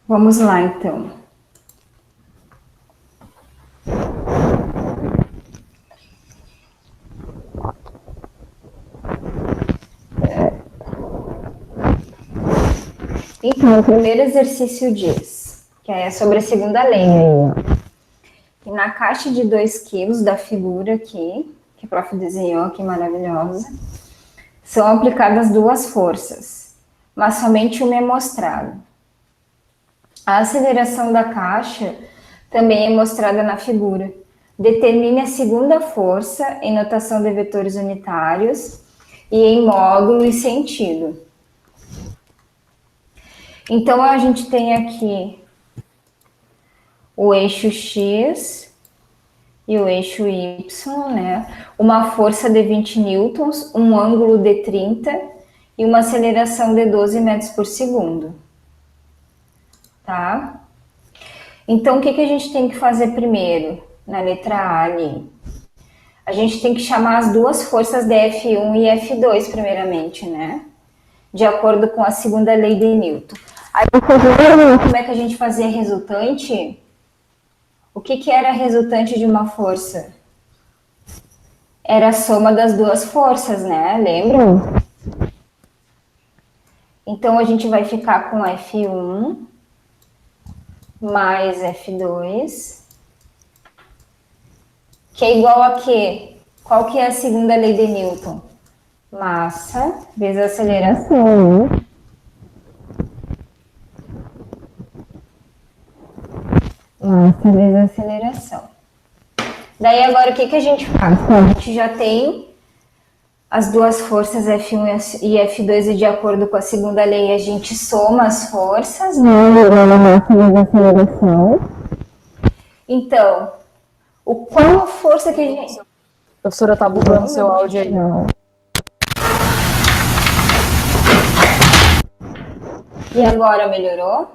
Vamos lá, então. Então, o primeiro exercício diz, que é sobre a segunda lei aí, ó. E na caixa de 2 quilos da figura aqui, que o prof desenhou aqui, maravilhosa, são aplicadas 2 forças, mas somente uma é mostrada. A aceleração da caixa também é mostrada na figura. Determine a segunda força em notação de vetores unitários e em módulo e sentido. Então, a gente tem aqui o eixo X e o eixo Y, né? Uma força de 20 newtons, um ângulo de 30 e uma aceleração de 12 metros por segundo. Tá? Então, o que a gente tem que fazer primeiro? Na letra A ali. A gente tem que chamar as duas forças de F1 e F2 primeiramente, né? De acordo com a segunda lei de Newton. Aí, como é que a gente fazia resultante? O que era resultante de uma força? Era a soma das duas forças, né? Lembram? Então, a gente vai ficar com F1 mais F2, que é igual a quê? Qual que é a segunda lei de Newton? Massa vezes aceleração. Massa vezes aceleração. Daí agora o que a gente faz? A gente já tem as duas forças F1 e F2 e de acordo com a segunda lei a gente soma as forças, né? Massa vezes aceleração. Então, qual a força que a gente... Professora, tá bugando seu áudio aí. Não. E agora melhorou?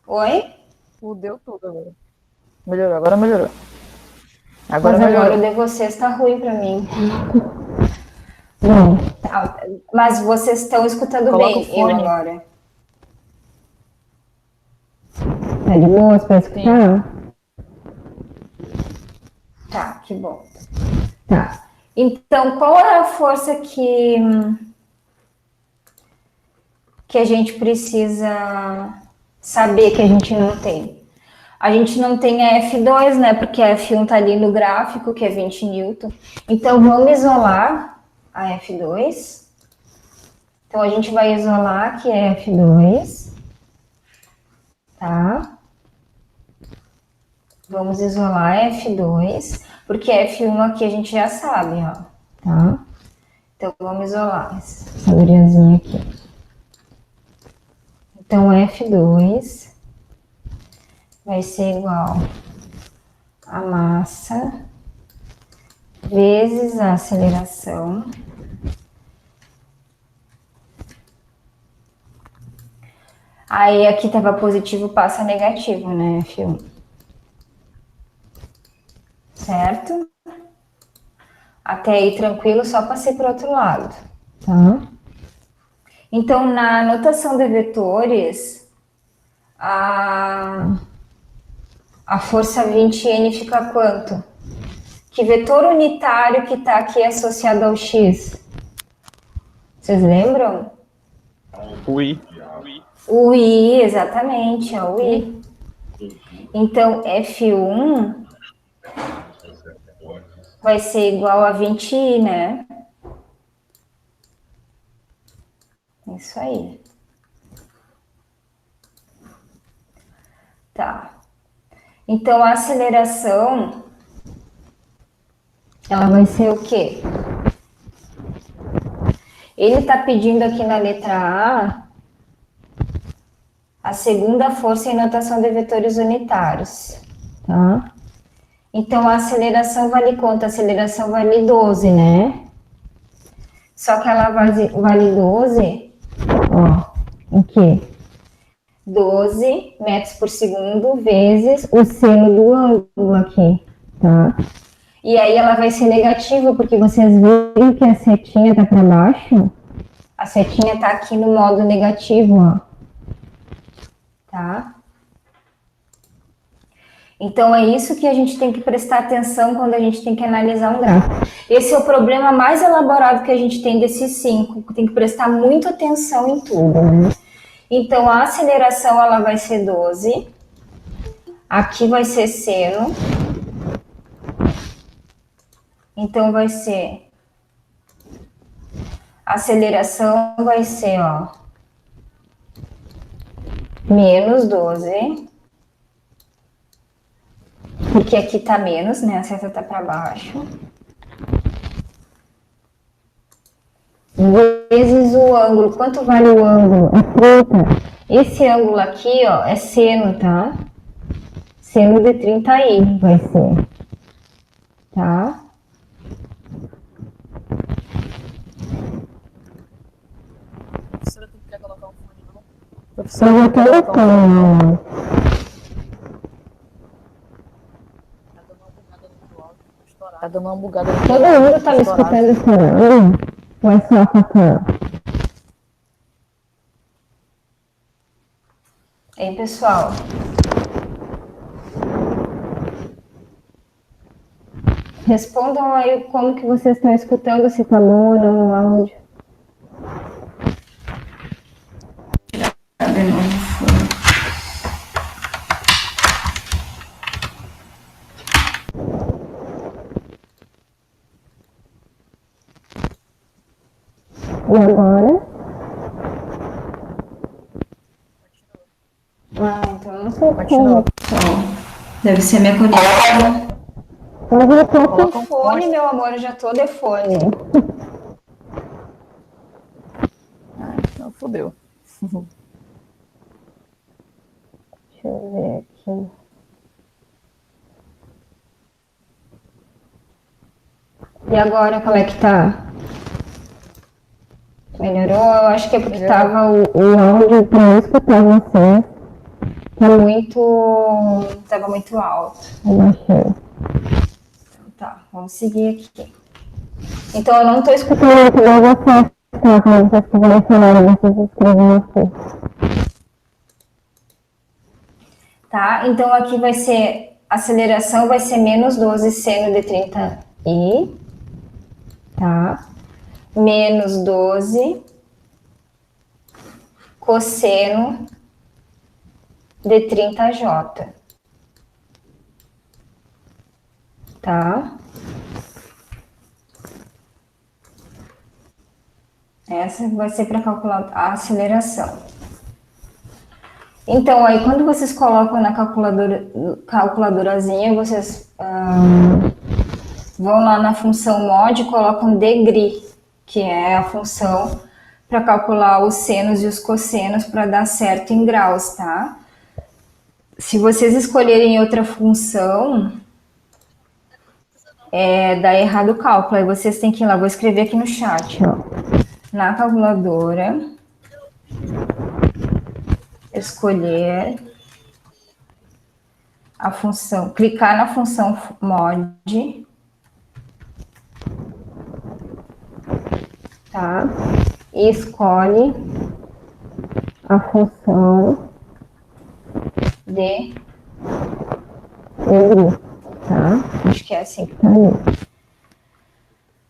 Oi? Fudeu tudo agora. Melhorou, agora melhorou. Agora o de vocês tá ruim pra mim. Não. Tá, mas vocês estão escutando Coloca bem o fone. eu agora. Tá de boa pra escutar? Tá, que bom. Tá. Então, qual é a força que a gente precisa saber que a gente não tem? A gente não tem a F2, né? Porque a F1 tá ali no gráfico, que é 20 newton. Então, vamos isolar a F2. Então, a gente vai isolar que é F2. Tá? Vamos isolar F2, porque F1 aqui a gente já sabe, ó. Tá? Então, vamos isolar essa guriazinha aqui. Então, F2 vai ser igual a massa vezes a aceleração aí aqui estava positivo, passa negativo, né, F1. Certo? Até aí tranquilo, só passei para o outro lado, tá? Então, na notação de vetores, a força 20N fica quanto? Que vetor unitário que está aqui associado ao X? Vocês lembram? O I. O I, exatamente, é o I. Então, F1 vai ser igual a 20I, né? Isso aí. Tá. Então, a aceleração, ela vai ser o quê? Ele está pedindo aqui na letra A segunda força em notação de vetores unitários, tá? Então, a aceleração vale quanto? A aceleração vale 12, né? Só que ela vale 12, ó, em quê? 12 metros por segundo vezes o seno do ângulo aqui, tá? E aí ela vai ser negativa, porque vocês viram que a setinha tá para baixo? A setinha tá aqui no modo negativo, ó. tá? Então, é isso que a gente tem que prestar atenção quando a gente tem que analisar um gráfico. Esse é o problema mais elaborado que a gente tem desses 5, tem que prestar muita atenção em tudo, né? Então, a aceleração, ela vai ser 12, aqui vai ser seno, então vai ser, a aceleração vai ser, ó, menos 12, porque aqui tá menos, né? A seta tá para baixo. Vezes o ângulo. Quanto vale o ângulo? É 30. Esse ângulo aqui, ó, é seno, tá? Seno de 30i vai ser. Tá? Professora, tu quer colocar um fone, não? Professora, eu vou colocar um. Tá dando uma bugada no Todo mundo tá me escutando falando? Ou é só a Fafã? Ei, pessoal. Respondam aí como que vocês estão escutando, se tá bom ou não o áudio. E agora? Ah, então eu não sei como. Deve ser minha conexão. Mas eu tô com fone, meu amor, eu já tô de fone. Ah, então fodeu. Deixa eu ver aqui. E agora, como é que tá? Melhorou? Eu acho que é porque tava o áudio pra eu escutar você. Tava muito alto. Eu baixei. Então, tá, vamos seguir aqui. Então, eu não tô escutando muito bem você, tá? Quando vocês selecionaram, vocês escrevem aqui. Tá? Então, aqui vai ser, a aceleração vai ser menos 12 seno de 30i, tá? Menos 12 cosseno de 30j, tá? Essa vai ser para calcular a aceleração. Então, aí quando vocês colocam na calculadorazinha, vocês vão lá na função mod e colocam degree, que é a função para calcular os senos e os cossenos para dar certo em graus, tá? Se vocês escolherem outra função, dá errado o cálculo. Aí vocês têm que ir lá, vou escrever aqui no chat, ó. Na calculadora, escolher a função, clicar na função mod, tá? E escolhe a função de degree, tá? Acho que é assim que tá ali.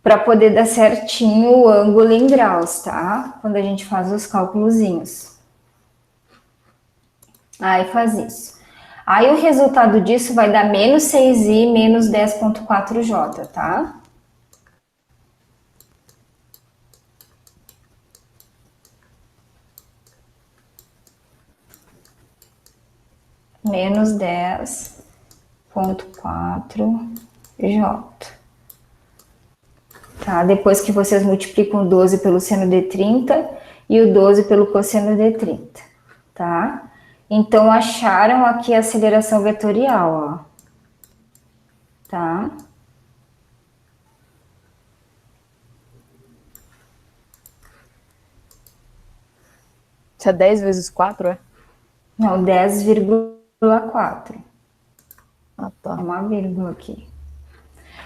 Para poder dar certinho o ângulo em graus, tá? Quando a gente faz os cálculozinhos. Aí faz isso. Aí o resultado disso vai dar menos 6i menos 10,4j, tá? Menos 10,4j. Tá? Depois que vocês multiplicam o 12 pelo seno de 30 e o 12 pelo cosseno de 30, tá? Então, acharam aqui a aceleração vetorial, ó. Tá? Isso é 10 vezes 4, é? Não, 10,4. Ah, tá. É uma vírgula aqui.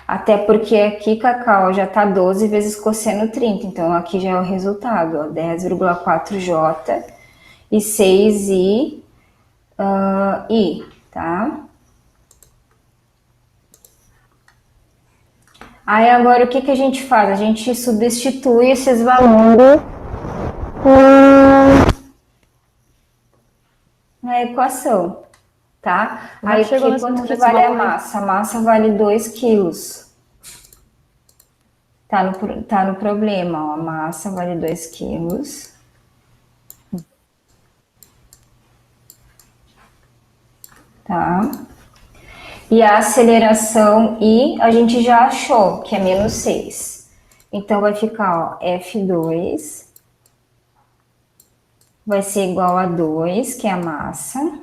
Até porque aqui, Cacau, já tá 12 vezes cosseno 30. Então, aqui já é o resultado, ó. 10,4j e 6i I, tá? Aí agora o que que a gente faz? A gente substitui esses valores na equação, tá? Como é Aí que chegou quanto que nesse vale a valor aí? massa? A massa vale 2 quilos. Tá no problema, ó. A massa vale 2 quilos. Tá? E a aceleração I a gente já achou, que é menos 6. Então vai ficar, ó, F2 vai ser igual a 2, que é a massa,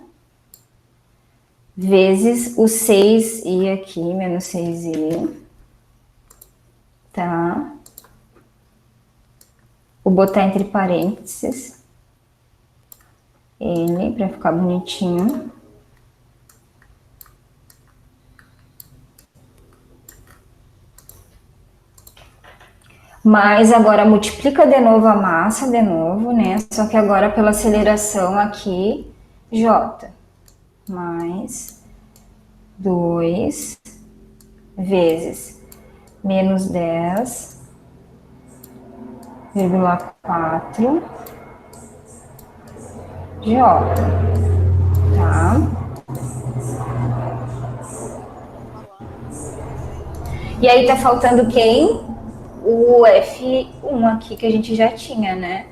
vezes o 6i aqui, menos 6i, tá? Vou botar entre parênteses ele, para ficar bonitinho. Mas agora multiplica de novo a massa, de novo, né? Só que agora pela aceleração aqui, J. Mais 2 vezes menos 10,4 J, tá? E aí tá faltando quem? O F1 aqui que a gente já tinha, né?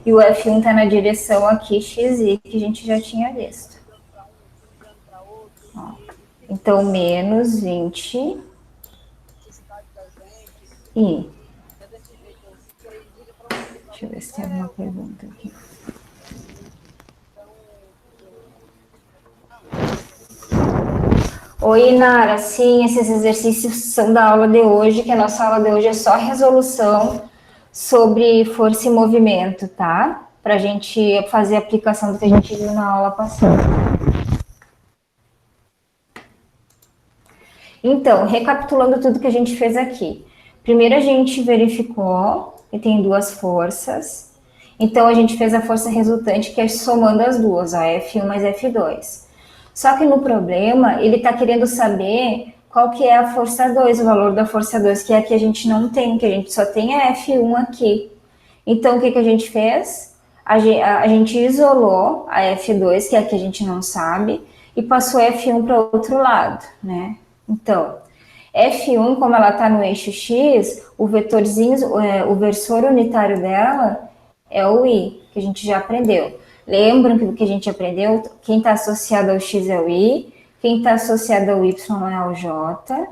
E o F1 tá na direção aqui XY que a gente já tinha visto. Ó. Então, menos 20 e... Deixa eu ver se tem alguma pergunta aqui. Oi, Nara. Sim, esses exercícios são da aula de hoje, que a nossa aula de hoje é só resolução sobre força e movimento, tá? Pra gente fazer a aplicação do que a gente viu na aula passada. Então, recapitulando tudo que a gente fez aqui. Primeiro a gente verificou que tem duas forças. Então, a gente fez a força resultante, que é somando as duas, ó, F1 mais F2. Só que no problema, ele está querendo saber qual que é a força 2, o valor da força 2, que é a que a gente não tem, que a gente só tem a F1 aqui. Então, o que, que a gente fez? A gente isolou a F2, que é a que a gente não sabe, e passou a F1 para o outro lado, né? Então, F1, como ela está no eixo X, o vetorzinho, o versor unitário dela é o I, que a gente já aprendeu. Lembram que o que a gente aprendeu? Quem está associado ao X é o I, quem está associado ao Y é o J,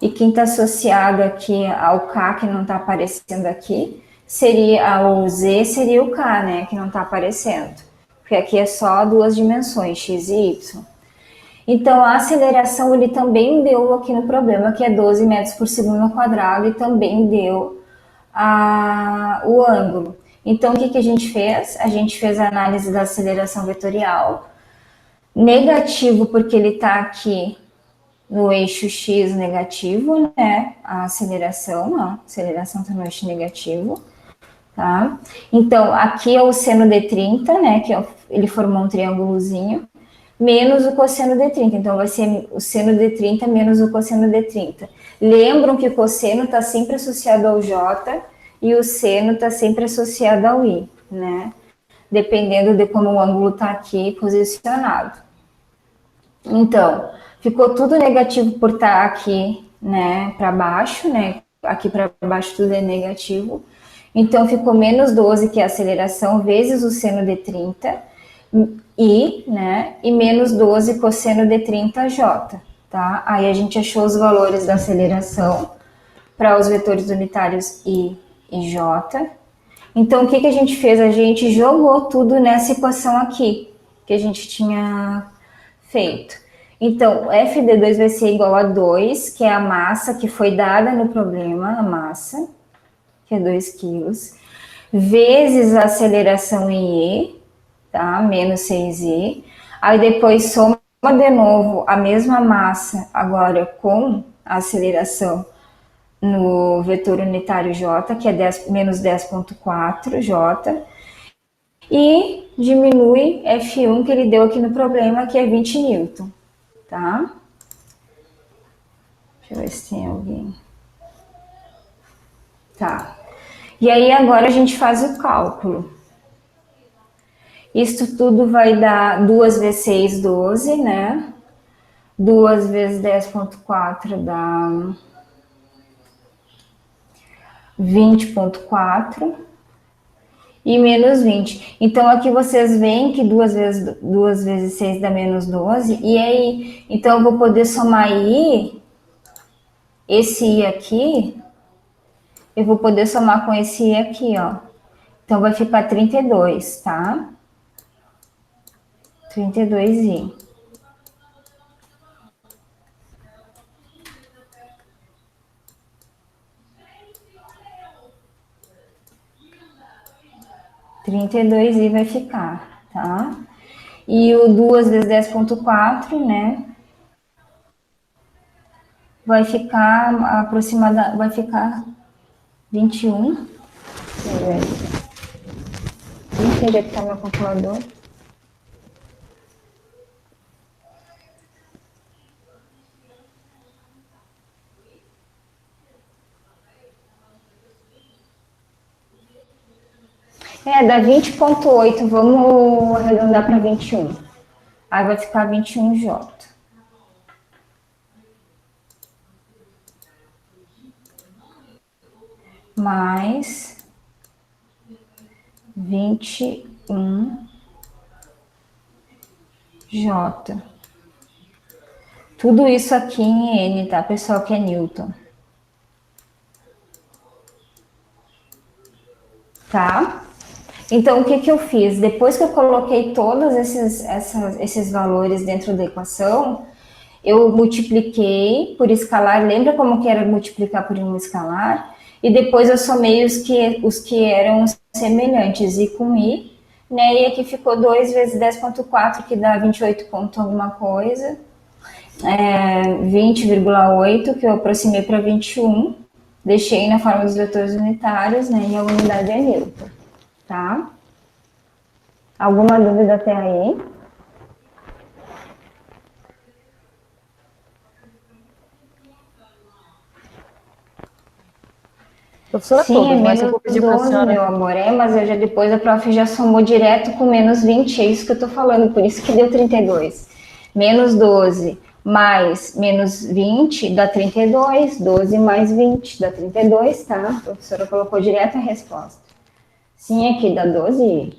e quem está associado aqui ao K, que não está aparecendo aqui, seria o Z, seria o K, né, que não está aparecendo. Porque aqui é só duas dimensões, X e Y. Então, a aceleração ele também deu aqui no problema, que é 12 metros por segundo ao quadrado, e também deu o ângulo. Então, o que a gente fez? A gente fez a análise da aceleração vetorial. Negativo, porque ele está aqui no eixo X negativo, né? A aceleração está no eixo negativo, tá? Então, aqui é o seno de 30, né? Que ele formou um triângulozinho, menos o cosseno de 30. Então, vai ser o seno de 30 menos o cosseno de 30. Lembram que o cosseno está sempre associado ao J e o seno está sempre associado ao I, né? Dependendo de como o ângulo está aqui posicionado. Então, ficou tudo negativo por estar aqui, né, para baixo, né? Aqui para baixo tudo é negativo. Então, ficou menos 12, que é a aceleração, vezes o seno de 30, I, né? E menos 12 cosseno de 30J, tá? Aí a gente achou os valores da aceleração para os vetores unitários I e J. Então, o que a gente fez? A gente jogou tudo nessa equação aqui, que a gente tinha feito. Então, f de 2 vai ser igual a 2, que é a massa que foi dada no problema, a massa, que é 2 quilos, vezes a aceleração em E, tá? Menos 6i. Aí depois soma de novo a mesma massa, agora com a aceleração no vetor unitário J, que é menos 10,4 J. e diminui F1 que ele deu aqui no problema, que é 20 newton, tá? Deixa eu ver se tem alguém. Tá. E aí agora a gente faz o cálculo. Isso tudo vai dar 2 vezes 6, 12, né? 2 vezes 10,4 dá 20,4 e menos 20. Então aqui vocês veem que 2 vezes 6 dá menos 12. E aí, então eu vou poder somar I, esse I aqui, eu vou poder somar com esse I aqui, ó. Então vai ficar 32, tá? 32I. Trinta e dois I vai ficar, tá? E o 2 vezes 10,4, né? Vai ficar vai ficar 21. Deixa eu ver. Não sei onde é que tá meu calculador. Dá 20,8. Vamos arredondar para 21. Aí vai ficar 21J. Mais 21J. Tudo isso aqui em N, tá, pessoal, que é Newton. Tá? Então, o que, que eu fiz? Depois que eu coloquei todos esses valores dentro da equação, eu multipliquei por escalar. Lembra como que era multiplicar por um escalar? E depois eu somei os que eram semelhantes, I com I, né? E aqui ficou 2 vezes 10,4, que dá 28 ponto alguma coisa. 20,8, que eu aproximei para 21. Deixei na forma dos vetores unitários, né? E a unidade é Newton, tá? Alguma dúvida até aí? Professora, Sim, é todas, mas se eu menos for pedir para a 12, senhora. meu amor. Mas eu depois a prof já somou direto com menos 20, é isso que eu tô falando, por isso que deu 32. Menos 12 mais menos 20 dá 32, 12 mais 20 dá 32, tá? A professora colocou direto a resposta. Sim, aqui dá 12.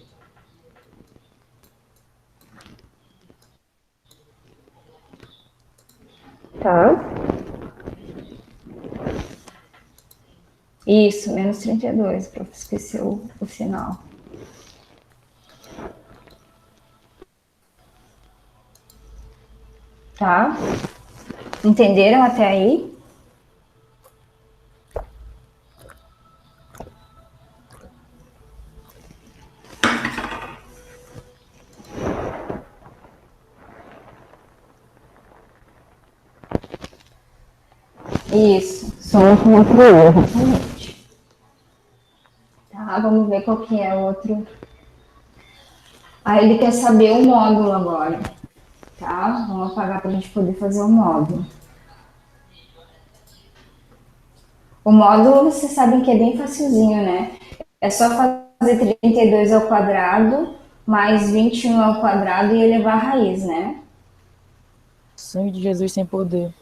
Tá? Isso, menos 32, prof. Esqueceu o final. Tá? Entenderam até aí? Isso, soma com outro erro, exatamente. Tá, vamos ver qual que é o outro. Aí ele quer saber o módulo agora, tá? Vamos apagar para a gente poder fazer o módulo. O módulo, vocês sabem que é bem facilzinho, né? É só fazer 32 ao quadrado mais 21 ao quadrado e elevar a raiz, né? Sangue de Jesus sem poder.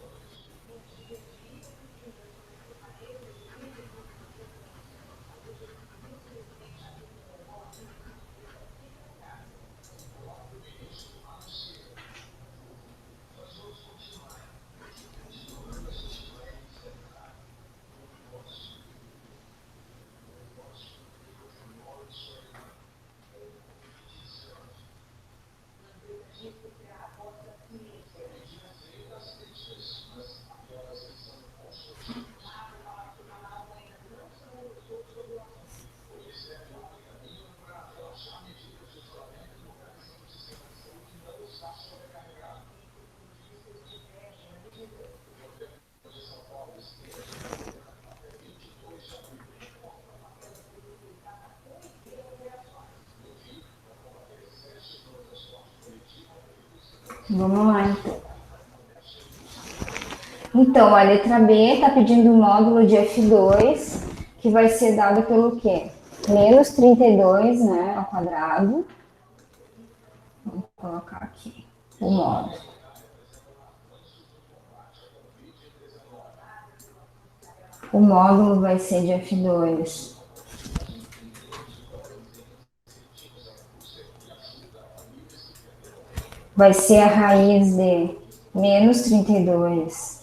Vamos lá, então. Então, a letra B está pedindo o módulo de F2, que vai ser dado pelo quê? Menos 32, né, ao quadrado. Vou colocar aqui o módulo. O módulo vai ser de F2 vai ser a raiz de menos 32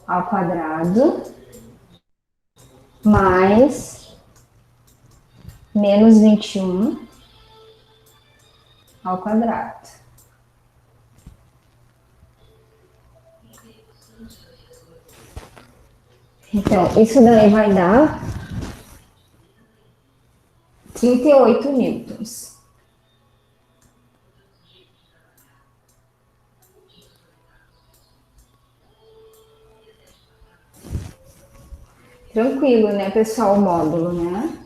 ao quadrado mais menos 21 ao quadrado. Então, isso daí vai dar 38 newtons. Tranquilo, né, pessoal, o módulo, né?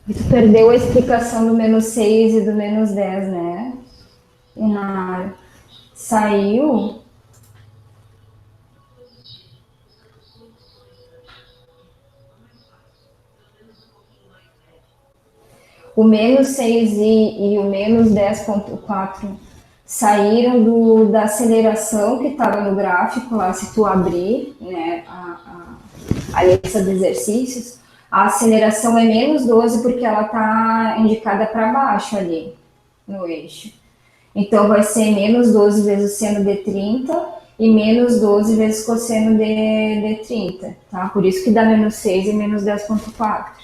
E tu perdeu a explicação do menos 6 e do menos 10, né? E na saiu. O menos 6 e o menos 10,4 saíram da aceleração que estava no gráfico lá, se tu abrir, né, a lista de exercícios, a aceleração é menos 12 porque ela está indicada para baixo ali, no eixo. Então, vai ser menos 12 vezes o seno de 30 e menos 12 vezes cosseno de 30, tá? Por isso que dá menos 6 e menos 10,4.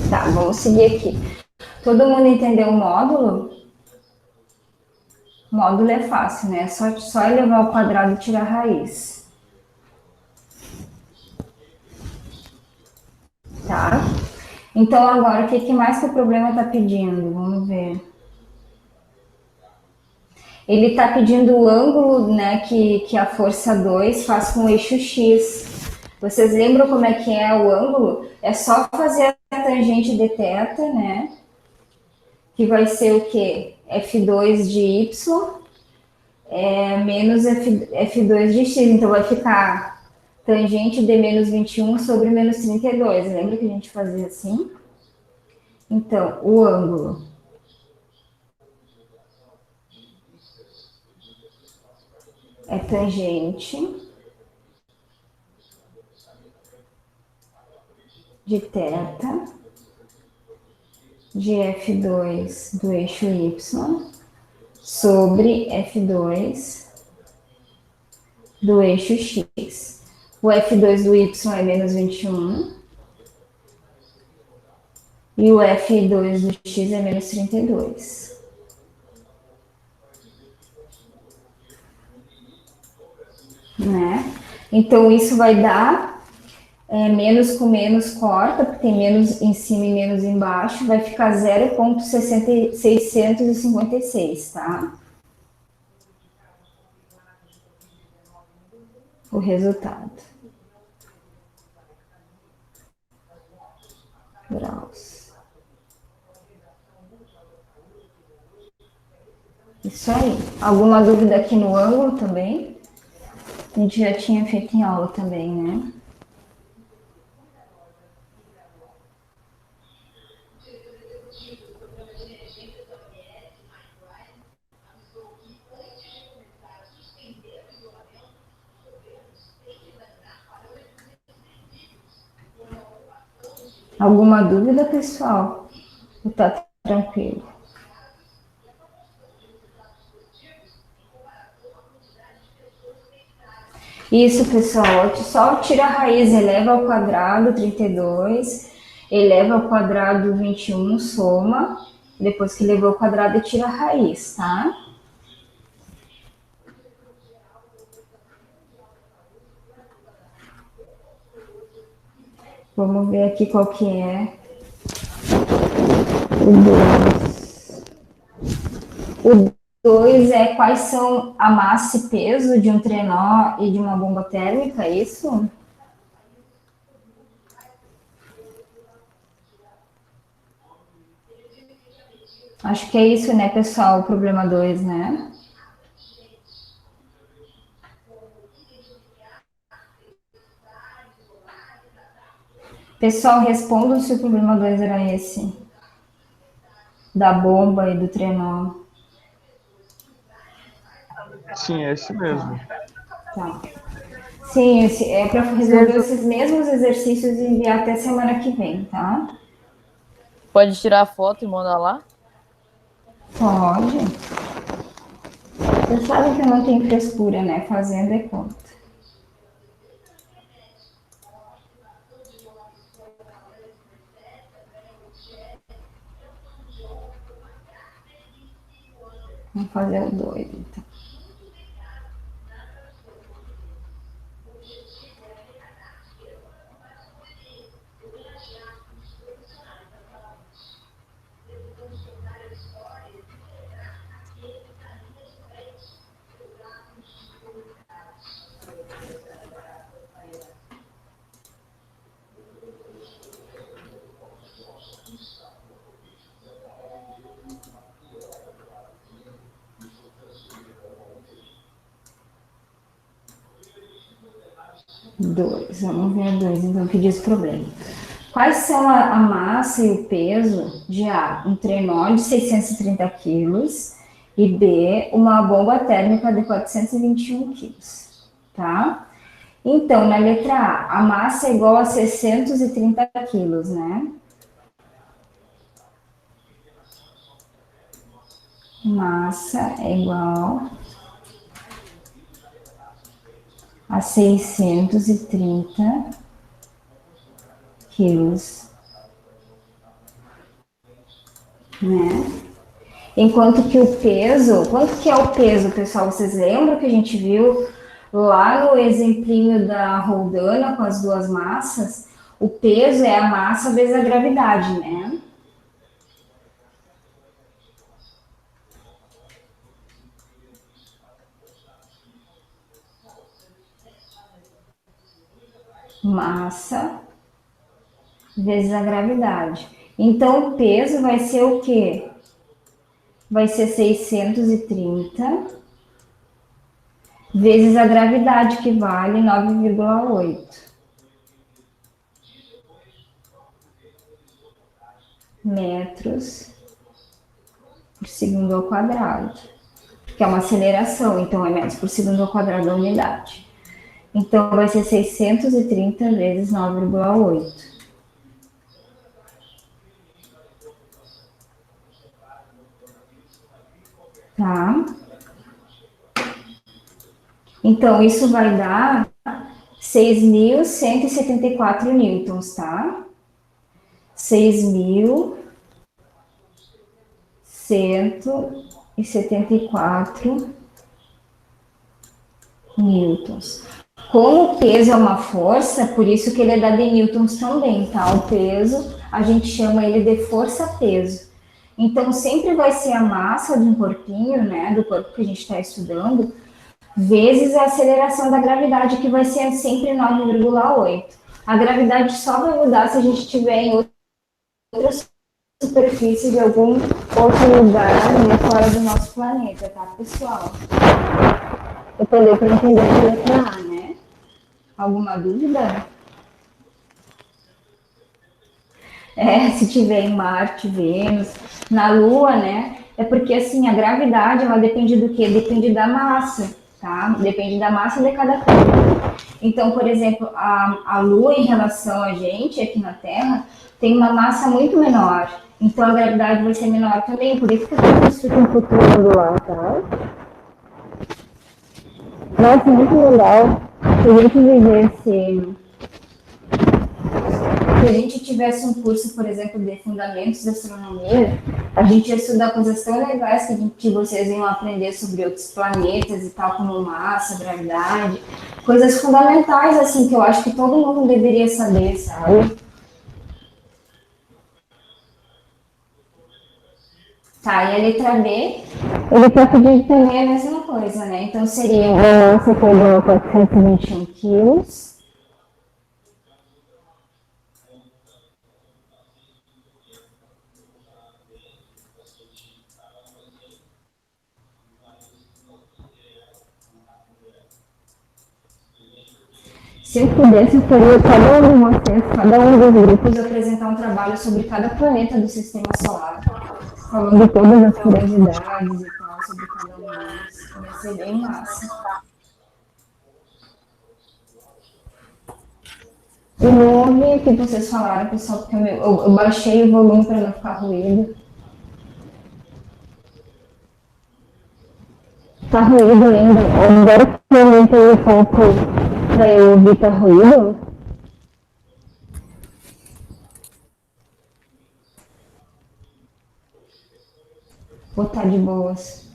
Tá, vamos seguir aqui. Todo mundo entendeu o módulo? O módulo é fácil, né? É só elevar ao quadrado e tirar a raiz. Tá? Então, agora, o que mais que o problema está pedindo? Vamos ver. Ele está pedindo o ângulo, né, que a força 2 faz com o eixo X. Vocês lembram como é que é o ângulo? É só fazer a tangente de θ, né? Que vai ser o quê? F2 de Y menos F2 de X. Então, vai ficar tangente de menos 21 sobre menos 32. Lembra que a gente fazia assim? Então, o ângulo é tangente de θ de F2 do eixo Y sobre F2 do eixo X. O F2 do Y é menos 21 e o F2 do X é menos 32. Né? Então, isso vai dar menos com menos corta, porque tem menos em cima e menos embaixo, vai ficar 0,656, tá? O resultado. Graus. Isso aí. Alguma dúvida aqui no ângulo também? A gente já tinha feito em aula também, né? Alguma dúvida, pessoal? Ou tá tranquilo? Isso, pessoal. Só tira a raiz, eleva ao quadrado 32, eleva ao quadrado 21, soma. Depois que elevou ao quadrado, tira a raiz, tá? Vamos ver aqui qual que é o 2. 2 é quais são a massa e peso de um trenó e de uma bomba térmica, é isso? Acho que é isso, né, pessoal? O problema 2, né? Pessoal, respondam se o problema 2 era esse. Da bomba e do trenó. Sim, é esse mesmo. Tá. Sim, é para resolver esses mesmos exercícios e enviar até semana que vem, tá? Pode tirar a foto e mandar lá? Pode. Vocês sabem que eu não tenho frescura, né? Fazendo é conta. Vamos fazer o 2, então. Dois, vamos ver dois, então, que diz problema. Quais são a massa e o peso de A? Um trenó de 630 quilos e B, uma bomba térmica de 421 quilos, tá? Então, na letra A massa é igual a 630 quilos, né? Massa é igual a 630 quilos, né? Enquanto que o peso, quanto que é o peso, pessoal? Vocês lembram que a gente viu lá no exemplinho da roldana com as duas massas? O peso é a massa vezes a gravidade, né? Massa vezes a gravidade. Então, o peso vai ser o quê? Vai ser 630 vezes a gravidade, que vale 9,8 metros por segundo ao quadrado, que é uma aceleração, então é metros por segundo ao quadrado da unidade. Então, vai ser 630 vezes 9,8. Tá? Então, isso vai dar 6.174 newtons, tá? 6.174 newtons. Como o peso é uma força, por isso que ele é dado em newtons também, tá? O peso, a gente chama ele de força-peso. Então, sempre vai ser a massa de um corpinho, né, do corpo que a gente está estudando, vezes a aceleração da gravidade, que vai ser sempre 9,8. A gravidade só vai mudar se a gente estiver em outra superfície de algum outro lugar, né, fora do nosso planeta, tá, pessoal? Eu tô deu para entender a letra A, né? Alguma dúvida? Se tiver em Marte, Vênus, na Lua, né? É porque, assim, a gravidade, ela depende do quê? Depende da massa, tá? Depende da massa de cada corpo. Então, por exemplo, a Lua, em relação a gente, aqui na Terra, tem uma massa muito menor. Então, a gravidade vai ser menor também. Por isso que as pessoas ficam flutuando lá, tá? Nossa, muito legal. Se a gente vivesse... Se a gente tivesse um curso, por exemplo, de Fundamentos da Astronomia, a gente ia estudar coisas tão legais que vocês iam aprender sobre outros planetas e tal, como massa, gravidade, coisas fundamentais, assim, que eu acho que todo mundo deveria saber, sabe? Tá, e a letra B Ele está pedindo também a mesma coisa, né? Então seria uma massa que é igual a 421 quilos. Se eu pudesse, eu faria cada um de vocês, cada um dos grupos, apresentar um trabalho sobre cada planeta do sistema solar, falando todas as curiosidades e tal, sobre cada um deles. Vai ser bem massa. O nome que vocês falaram, pessoal, porque eu baixei o volume para não ficar ruído. Tá ruído ainda. Agora que eu aumentei um pouco para eu ouvir, tá ruído? Ou tá de boas?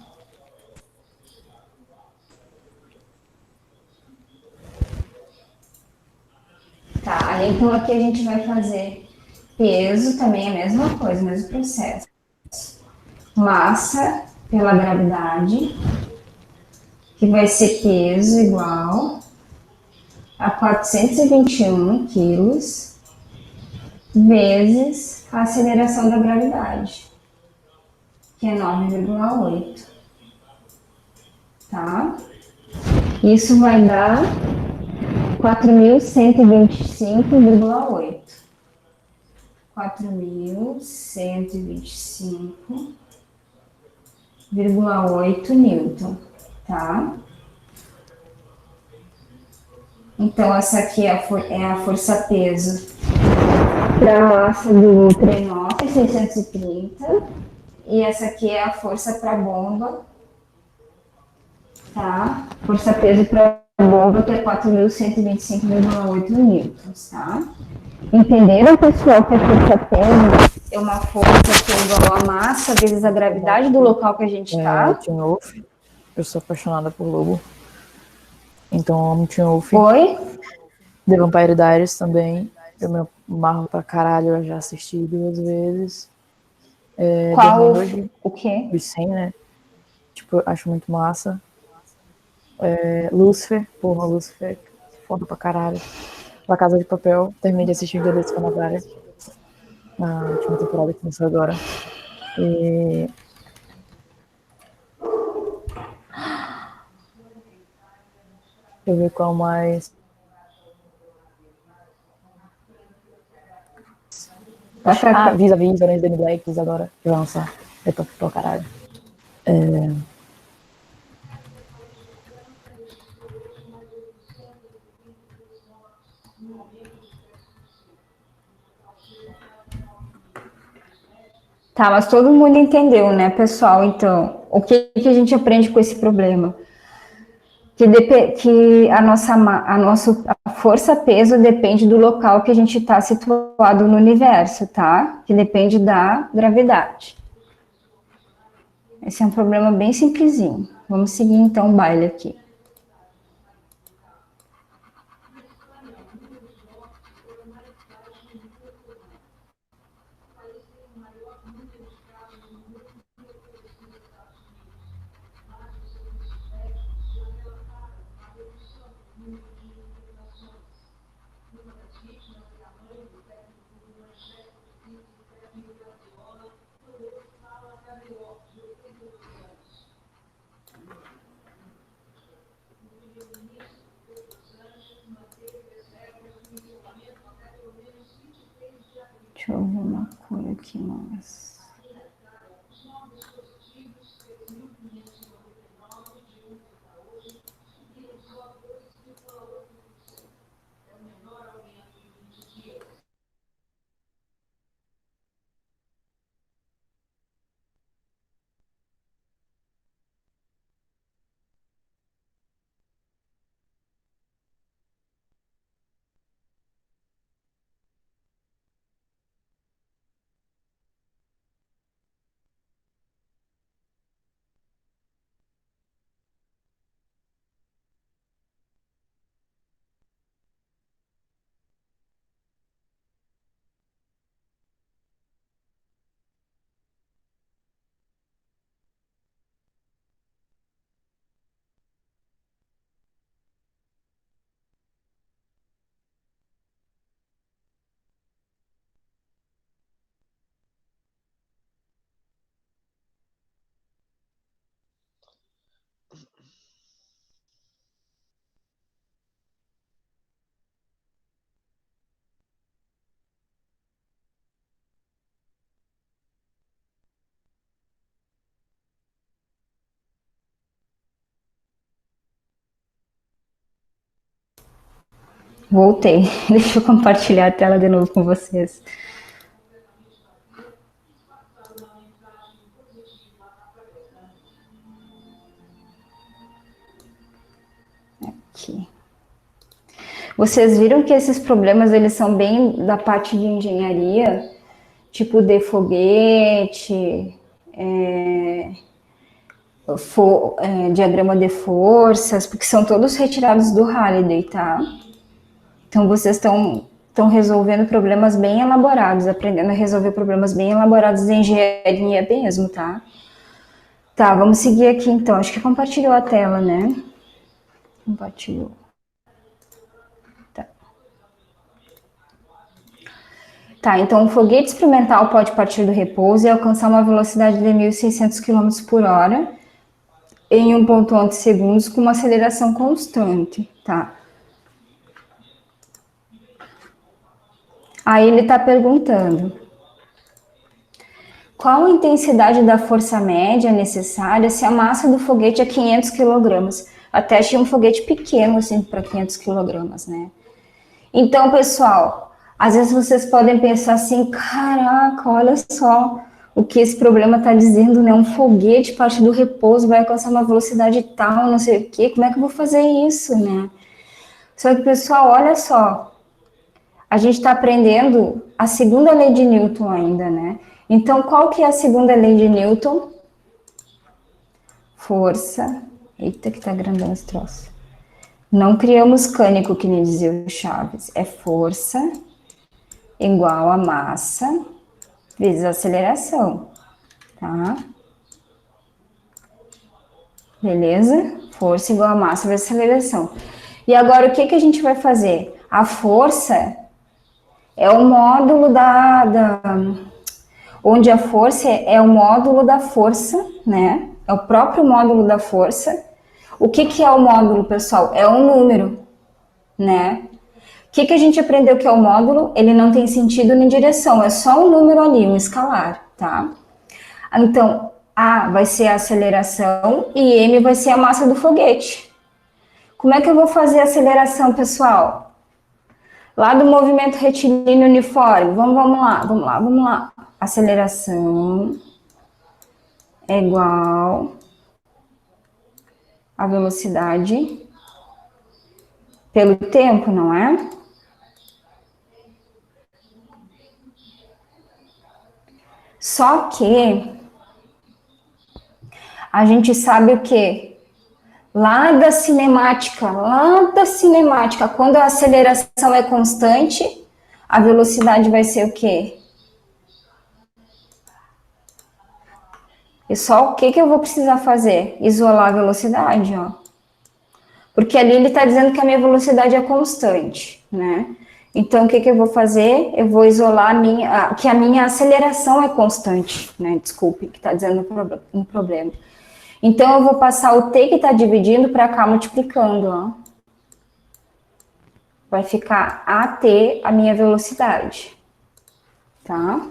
Tá, então aqui a gente vai fazer peso, também é a mesma coisa, mesmo processo. Massa pela gravidade, que vai ser peso igual a 421 quilos vezes a aceleração da gravidade, que é 9,8, tá? Isso vai dar 4.125,8. 4.125,8 newton, tá? Então, essa aqui é a força-peso para a massa do trenó, 630. E essa aqui é a força para a bomba, tá? Força-peso para a bomba, que é 4.125,8 newtons, tá? Entenderam, pessoal, que a força-peso é uma força que é igual a massa vezes a gravidade do local que a gente está? Teen Wolf. Eu sou apaixonada por Lobo. Então eu amo Teen Wolf. Oi? The Vampire Diaries também. Eu me amarro pra caralho, eu já assisti 2 vezes. Qual hoje, o quê? dos 100, né? Tipo, eu acho muito massa. Lucifer, porra, Lucifer, foda pra caralho. La Casa de Papel, terminei de assistir um dia desse na praia. Na última temporada que começou agora. E deixa eu ver qual mais. Vis-a-vis, Orange Danny Black, Isadora, que vai lançar. É top pra caralho. Tá, mas todo mundo entendeu, né, pessoal? Então, o que a gente aprende com esse problema? Que a força-peso depende do local que a gente está situado no universo, tá? Que depende da gravidade. Esse é um problema bem simplesinho. Vamos seguir então o baile aqui. Deixa eu ver uma cor aqui mais. Voltei. Deixa eu compartilhar a tela de novo com vocês. Aqui. Vocês viram que esses problemas eles são bem da parte de engenharia, tipo de foguete, diagrama de forças, porque são todos retirados do Halliday, tá? Então vocês estão resolvendo problemas bem elaborados, aprendendo a resolver problemas bem elaborados de engenharia mesmo, tá? Tá, vamos seguir aqui então. Acho que compartilhou a tela, né? Compartilhou. Tá, então o foguete experimental pode partir do repouso e alcançar uma velocidade de 1.600 km por hora em 1,11 segundos com uma aceleração constante, tá? Aí ele está perguntando qual a intensidade da força média necessária se a massa do foguete é 500 kg. Até achei um foguete pequeno assim para 500 kg, né? Então, pessoal, às vezes vocês podem pensar assim, caraca, olha só o que esse problema está dizendo, né? Um foguete parte do repouso vai alcançar uma velocidade tal, não sei o quê, como é que eu vou fazer isso, né? Só que, pessoal, olha só, a gente está aprendendo a segunda lei de Newton ainda, né? Então, qual que é a segunda lei de Newton? Força. Eita, que tá grandão esse troço. Não criamos cânico, que nem dizia o Chaves. É força igual a massa vezes a aceleração, tá? Beleza? Força igual a massa vezes a aceleração. E agora, o que que a gente vai fazer? A força é o módulo onde a força é o módulo da força, né? É o próprio módulo da força. O que que é o módulo, pessoal? É um número, né? O que que a gente aprendeu que é o módulo? Ele não tem sentido nem direção, é só um número ali, um escalar, tá? Então, A vai ser a aceleração e M vai ser a massa do foguete. Como é que eu vou fazer a aceleração, pessoal? Lá do movimento retilíneo uniforme, vamos lá. Aceleração é igual a velocidade pelo tempo, não é? Só que a gente sabe o quê? Lá da cinemática, quando a aceleração é constante, a velocidade vai ser o quê? E só o que que eu vou precisar fazer? Isolar a velocidade, ó. Porque ali ele está dizendo que a minha velocidade é constante, né? Então, o que que eu vou fazer? Eu vou isolar que a minha aceleração é constante, né? Desculpe, que está dizendo um problema. Então, eu vou passar o t que está dividindo para cá multiplicando, ó. Vai ficar AT a minha velocidade, tá?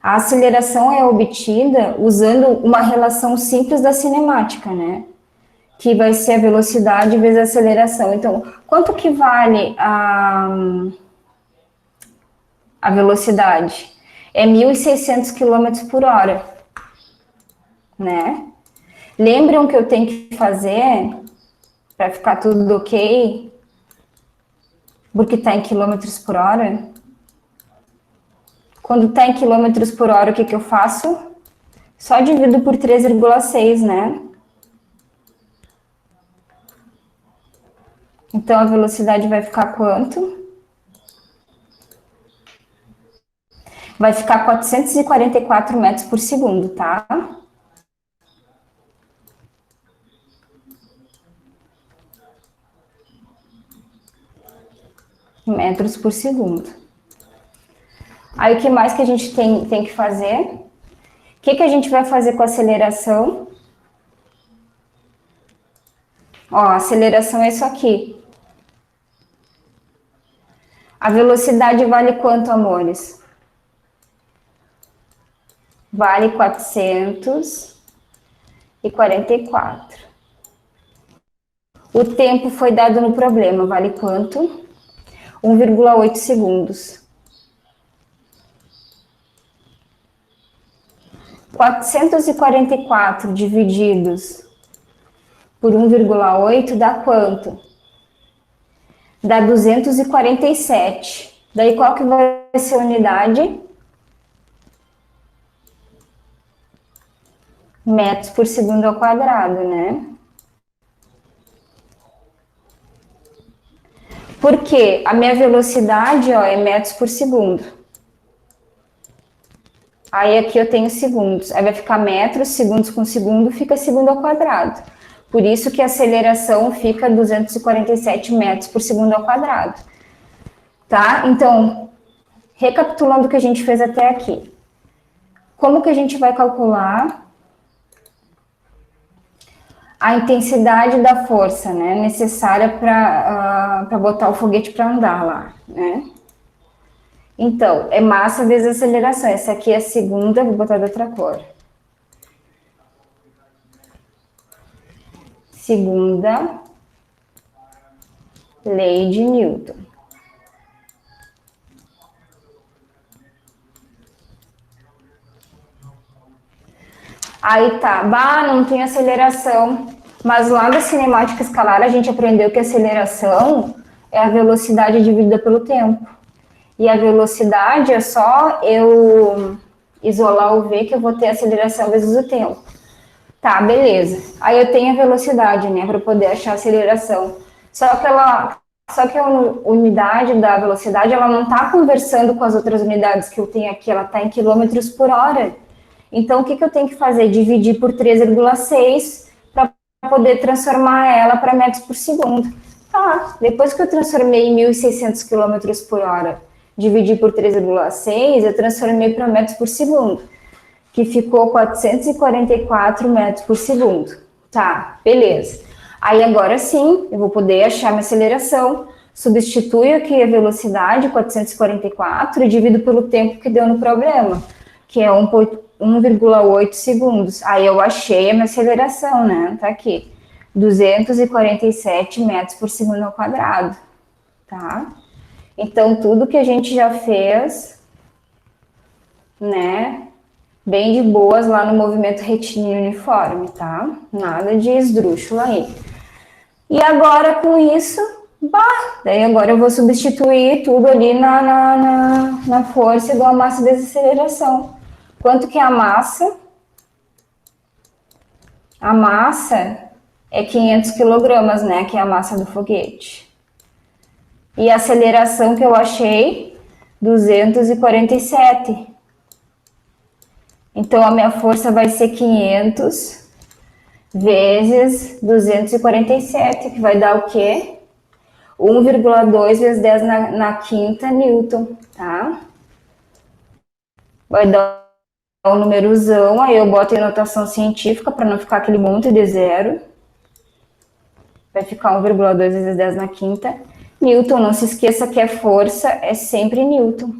A aceleração é obtida usando uma relação simples da cinemática, né? Que vai ser a velocidade vezes a aceleração. Então, quanto que vale a velocidade? É 1.600 km por hora, né? Lembram que eu tenho que fazer, para ficar tudo ok, porque está em quilômetros por hora? Quando está em quilômetros por hora, o que que eu faço? Só divido por 3,6, né? Então, a velocidade vai ficar quanto? Vai ficar 444 metros por segundo, tá? Metros por segundo. Aí, o que mais que a gente tem que fazer? O que que a gente vai fazer com a aceleração? Ó, a aceleração é isso aqui. A velocidade vale quanto, amores? Vale 444. O tempo foi dado no problema, vale quanto? 1,8 segundos. 444 divididos por 1,8 dá quanto? Dá 247. Daí qual que vai ser a unidade? Metros por segundo ao quadrado, né? Porque a minha velocidade, ó, é metros por segundo. Aí aqui eu tenho segundos. Aí vai ficar metros, segundos com segundo, fica segundo ao quadrado. Por isso que a aceleração fica 247 metros por segundo ao quadrado. Tá? Então, recapitulando o que a gente fez até aqui. Como que a gente vai calcular a intensidade da força, né, necessária para botar o foguete para andar lá, né? Então, é massa vezes aceleração. Essa aqui é a segunda, vou botar de outra cor. Segunda lei de Newton. Aí tá, não tem aceleração. Mas lá da cinemática escalar a gente aprendeu que a aceleração é a velocidade dividida pelo tempo. E a velocidade é só eu isolar o v, que eu vou ter a aceleração vezes o tempo. Tá, beleza. Aí eu tenho a velocidade, né, para poder achar a aceleração. Só que a unidade da velocidade, ela não está conversando com as outras unidades que eu tenho aqui, ela está em quilômetros por hora. Então, o que eu tenho que fazer? Dividir por 3,6 para poder transformar ela para metros por segundo. Tá, depois que eu transformei em 1.600 quilômetros por hora, dividi por 3,6, eu transformei para metros por segundo, que ficou 444 metros por segundo. Tá, beleza. Aí agora sim, eu vou poder achar minha aceleração, substituo aqui a velocidade, 444, e divido pelo tempo que deu no problema, que é 1,8 segundos. Aí eu achei a minha aceleração, né? Tá aqui. 247 metros por segundo ao quadrado, tá? Então, tudo que a gente já fez, né? Bem de boas lá no movimento retilíneo uniforme, tá? Nada de esdrúxulo aí. E agora, com isso, daí agora eu vou substituir tudo ali na força igual a massa de desaceleração. Quanto que é a massa? A massa é 500 quilogramas, né? Que é a massa do foguete. E a aceleração que eu achei, 247. Então, a minha força vai ser 500 vezes 247, que vai dar o quê? 1,2 vezes 10 na quinta Newton, tá? Vai dar um numerozão, aí eu boto em notação científica para não ficar aquele monte de zero. Vai ficar 1,2 vezes 10 na quinta. Newton, não se esqueça que a força é sempre Newton.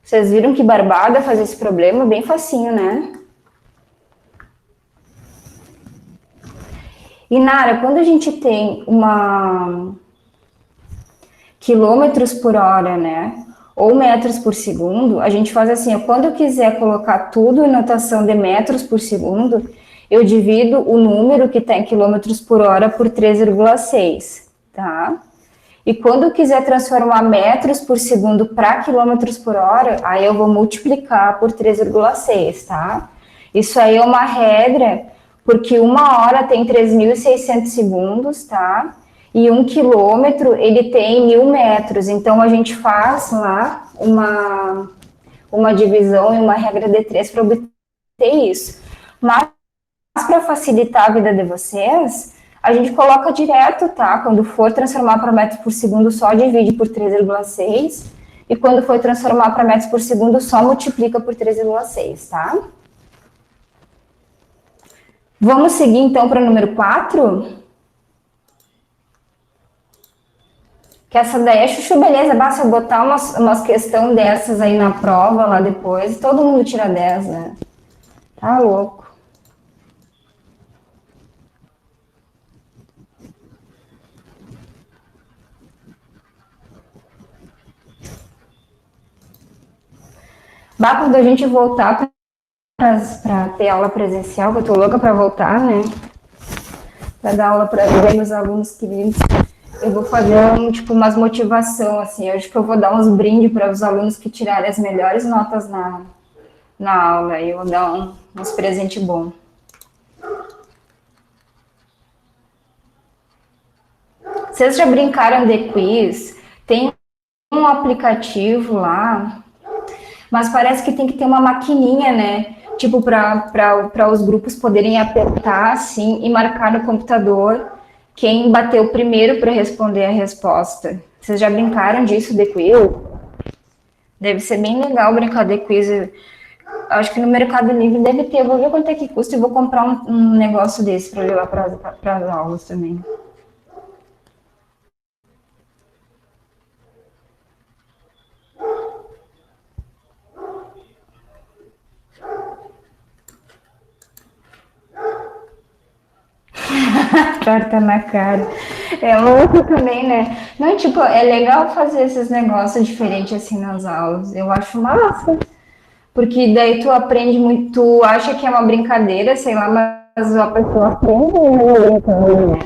Vocês viram que barbada fazer esse problema? Bem facinho, né? E, Nara, quando a gente tem quilômetros por hora, né? Ou metros por segundo, a gente faz assim, quando eu quiser colocar tudo em notação de metros por segundo, eu divido o número que está em quilômetros por hora por 3,6, tá? E quando eu quiser transformar metros por segundo para quilômetros por hora, aí eu vou multiplicar por 3,6, tá? Isso aí é uma regra, porque uma hora tem 3.600 segundos, tá? E 1 quilômetro, ele tem 1.000 metros. Então, a gente faz lá uma divisão e uma regra de 3 para obter isso. Mas, para facilitar a vida de vocês, a gente coloca direto, tá? Quando for transformar para metros por segundo, só divide por 3,6. E quando for transformar para metros por segundo, só multiplica por 3,6, tá? Vamos seguir, então, para o número 4? Que essa daí é chuchu, beleza, basta botar umas questões dessas aí na prova lá depois, todo mundo tira 10, né? Tá louco. Bah, quando a gente voltar para ter aula presencial, que eu tô louca para voltar, né? Para dar aula para ver meus alunos queridos. Eu vou fazer tipo umas motivação assim. Eu acho que eu vou dar uns brindes para os alunos que tirarem as melhores notas na aula. E eu vou dar uns presentes bons. Vocês já brincaram de quiz? Tem um aplicativo lá, mas parece que tem que ter uma maquininha, né? Tipo, para os grupos poderem apertar assim e marcar no computador quem bateu primeiro para responder a resposta. Vocês já brincaram disso de quiz? Deve ser bem legal brincar de quiz. Acho que no Mercado Livre deve ter. Eu vou ver quanto é que custa e vou comprar um negócio desse para levar para as aulas também. Torta na cara. É louco também, né? Não, tipo, é legal fazer esses negócios diferentes assim nas aulas. Eu acho massa. Porque daí tu aprende muito, tu acha que é uma brincadeira, sei lá, mas a pessoa aprende brincando, né?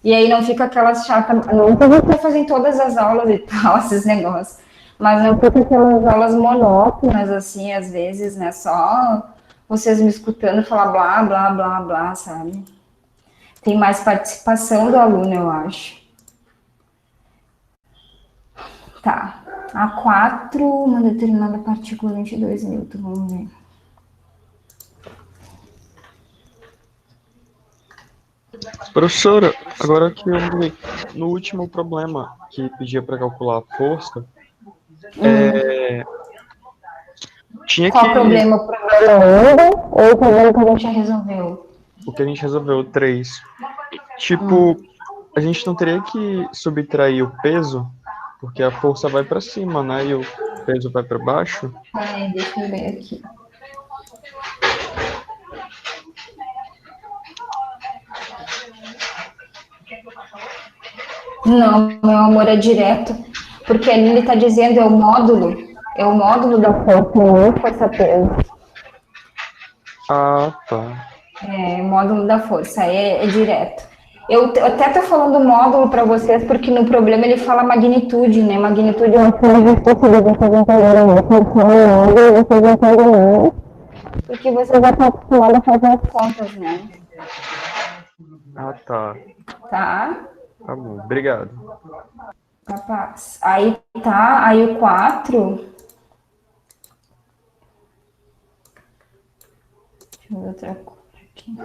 E aí não fica aquelas chatas, não que você fazer em todas as aulas e tal, esses negócios. Mas não fica aquelas aulas monótonas, assim, às vezes, né? Só vocês me escutando falar blá, blá, blá, blá, sabe? Tem mais participação do aluno, eu acho. Tá. A4, uma determinada partícula 22 newton, vamos ver. Professora, agora que eu vi no último problema que pedia para calcular a força, tinha Qual que. problema? O problema ainda ou o problema que a gente já resolveu? O que a gente resolveu, 3. Tipo, a gente não teria que subtrair o peso, porque a força vai para cima, né? E o peso vai para baixo. Ai, deixa eu ver aqui. Não, meu amor, é direto. Porque ali ele está dizendo é o módulo da força, não é força-peso. Ah, tá. É módulo da força, é direto. Eu até tô falando módulo para vocês, porque no problema ele fala magnitude, né? Magnitude é uma forma de força de vocês entenderem isso. Ele fala módulo, vocês entendem menos, porque vocês já estão acostumados a fazer as contas, né? Ah, tá. Tá? Tá bom, obrigado. Capaz. Aí tá, aí o 4. Deixa eu ver outra cor aqui.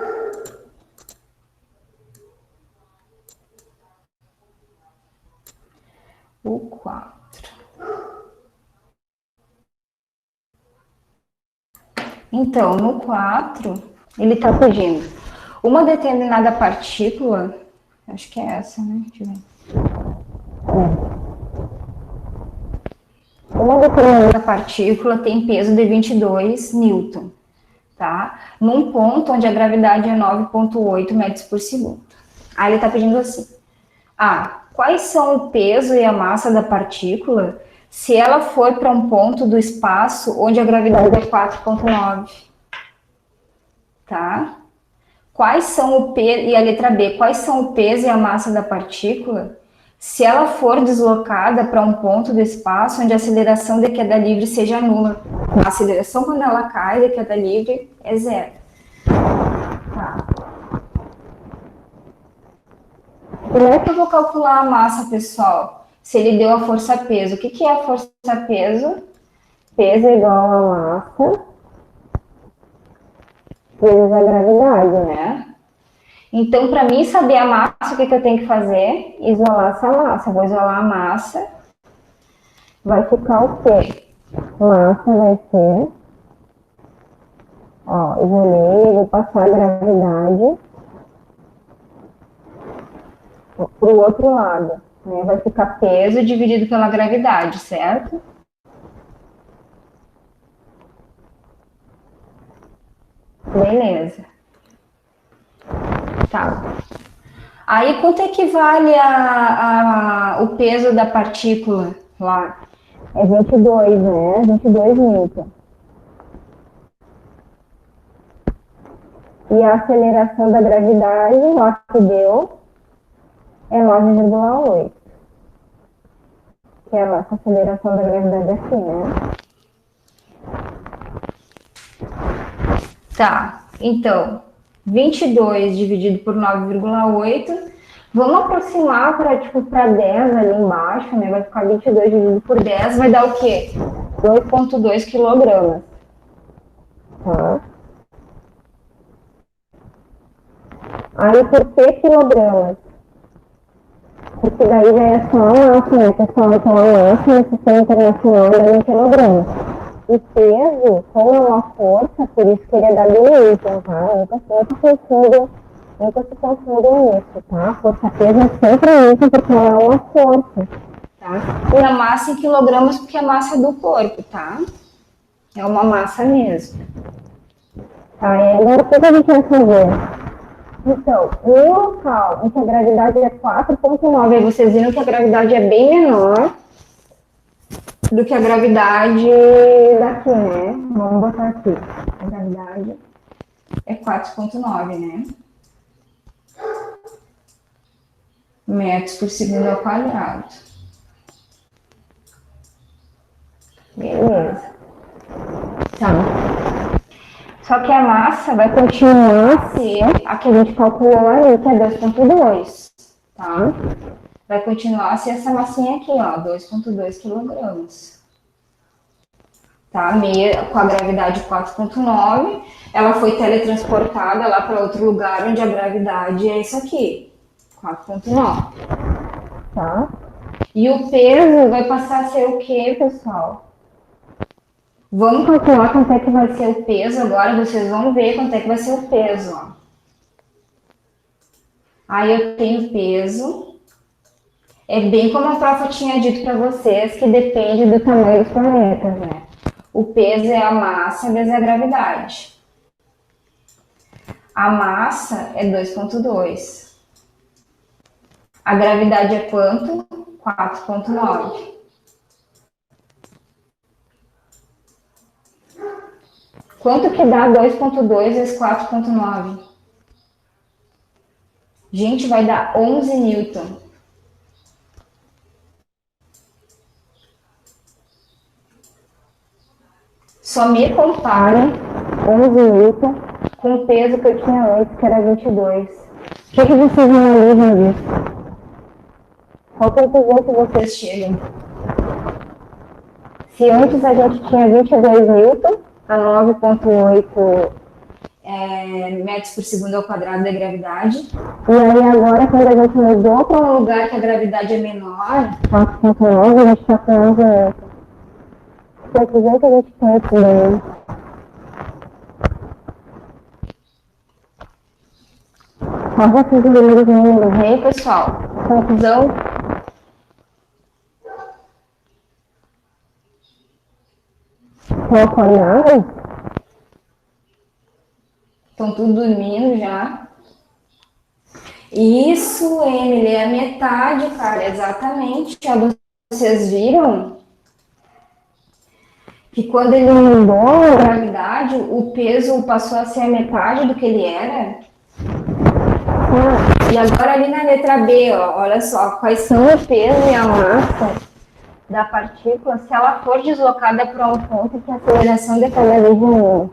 O 4. Então, no 4, ele está pedindo uma determinada partícula, acho que é essa, né? Deixa eu ver. Uma determinada partícula tem peso de 22 newton, tá? Num ponto onde a gravidade é 9,8 metros por segundo. Aí ele está pedindo assim: quais são o peso e a massa da partícula se ela for para um ponto do espaço onde a gravidade é 4,9? Tá? Quais são o peso, e a letra B, quais são o peso e a massa da partícula se ela for deslocada para um ponto do espaço onde a aceleração de queda livre seja nula? A aceleração quando ela cai de queda livre é zero. Tá. Como é que eu vou calcular a massa, pessoal? Se ele deu a força-peso. O que é a força-peso? Peso é igual a massa vezes a gravidade, né? Então, para mim saber a massa, o que eu tenho que fazer? Isolar essa massa. Eu vou isolar a massa. Vai ficar o quê? Massa vai ser... Ó, isolei, vou passar a gravidade para o outro lado. Né? Vai ficar peso dividido pela gravidade, certo? Beleza. Tá. Aí, quanto é que vale o peso da partícula lá? É 22, né? 22 newton. E a aceleração da gravidade, lá que deu, é 9,8. Que é a nossa aceleração da gravidade aqui, né? Tá, então, 22 dividido por 9,8. Vamos aproximar para 10 ali embaixo, né? Vai ficar 22 dividido por 10, vai dar o quê? 2,2 quilogramas. Tá? Aí por P quilogramas. Porque daí já é só a massa, né, pessoal? Então a massa no sistema internacional é em quilogramas. O peso, como é uma força, por isso que ele é dado em Newton, tá? Nunca se confundam nisso, tá? Força-peso é sempre Newton porque ela é uma força, tá? E a massa em quilogramas porque é a massa do corpo, tá? É uma massa mesmo. Tá, e agora o que a gente vai fazer? Então, no local em que a gravidade é 4,9, aí vocês viram que a gravidade é bem menor do que a gravidade daqui, né? Vamos botar aqui. A gravidade é 4,9, né? Metros por segundo ao quadrado. Beleza. Tá. Só que a massa vai continuar a ser a que a gente calculou ali, que é 2,2, tá? Vai continuar a ser essa massinha aqui, ó, 2,2 quilogramas. Tá? Com a gravidade 4,9, ela foi teletransportada lá para outro lugar onde a gravidade é isso aqui, 4,9. Tá? E o peso vai passar a ser o quê, pessoal? Vamos calcular quanto é que vai ser o peso agora, vocês vão ver quanto é que vai ser o peso, ó. Aí eu tenho peso, é bem como a profa tinha dito para vocês, que depende do tamanho dos planetas, né? O peso é a massa vezes a gravidade. A massa é 2,2. A gravidade é quanto? 4,9. Quanto que dá 2,2 vezes 4,9? Gente, vai dar 11 newton. Só me comparem 11 newton com o peso que eu tinha antes, que era 22. O que vocês analisam disso? Qual conclusão que vocês chegam? Se antes a gente tinha 22 newton, a 9,8 metros por segundo ao quadrado da gravidade. E aí agora, quando a gente mudou para um lugar que a gravidade é menor, 4,9, a gente está com 11 newton. Conclusão que a gente tem aqui, né? Qual é os primeiros números aí, pessoal? Conclusão? Estão acordados? Estão tudo dormindo já? Isso, Emily, é a metade, cara, exatamente. Vocês viram? Que quando ele mudou a gravidade, o peso passou a ser a metade do que ele era. E agora ali na letra B, ó, olha só, quais são o peso e a massa da partícula se ela for deslocada para um ponto que a aceleração depende de 1.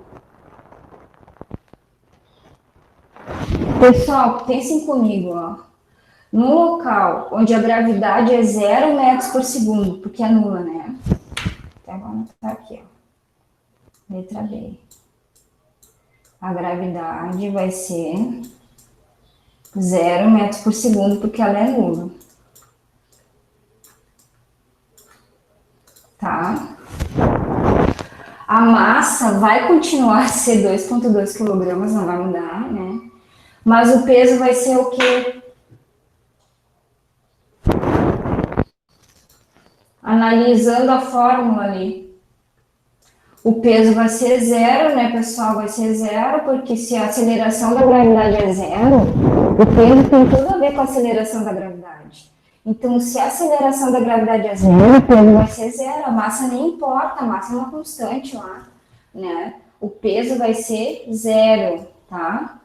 Pessoal, pensem comigo, ó. No local onde a gravidade é 0 metros por segundo, porque é nula, né? Então, vamos botar aqui, ó. Letra B. A gravidade vai ser 0 metros por segundo, porque ela é nula. Tá? A massa vai continuar a ser 2,2 quilogramas, não vai mudar, né? Mas o peso vai ser o quê? Analisando a fórmula ali. O peso vai ser 0, né, pessoal? Vai ser 0, porque se a aceleração da gravidade é 0, o peso tem tudo a ver com a aceleração da gravidade. Então, se a aceleração da gravidade é 0, o peso vai ser 0. A massa nem importa, a massa é uma constante lá, né? O peso vai ser 0, tá?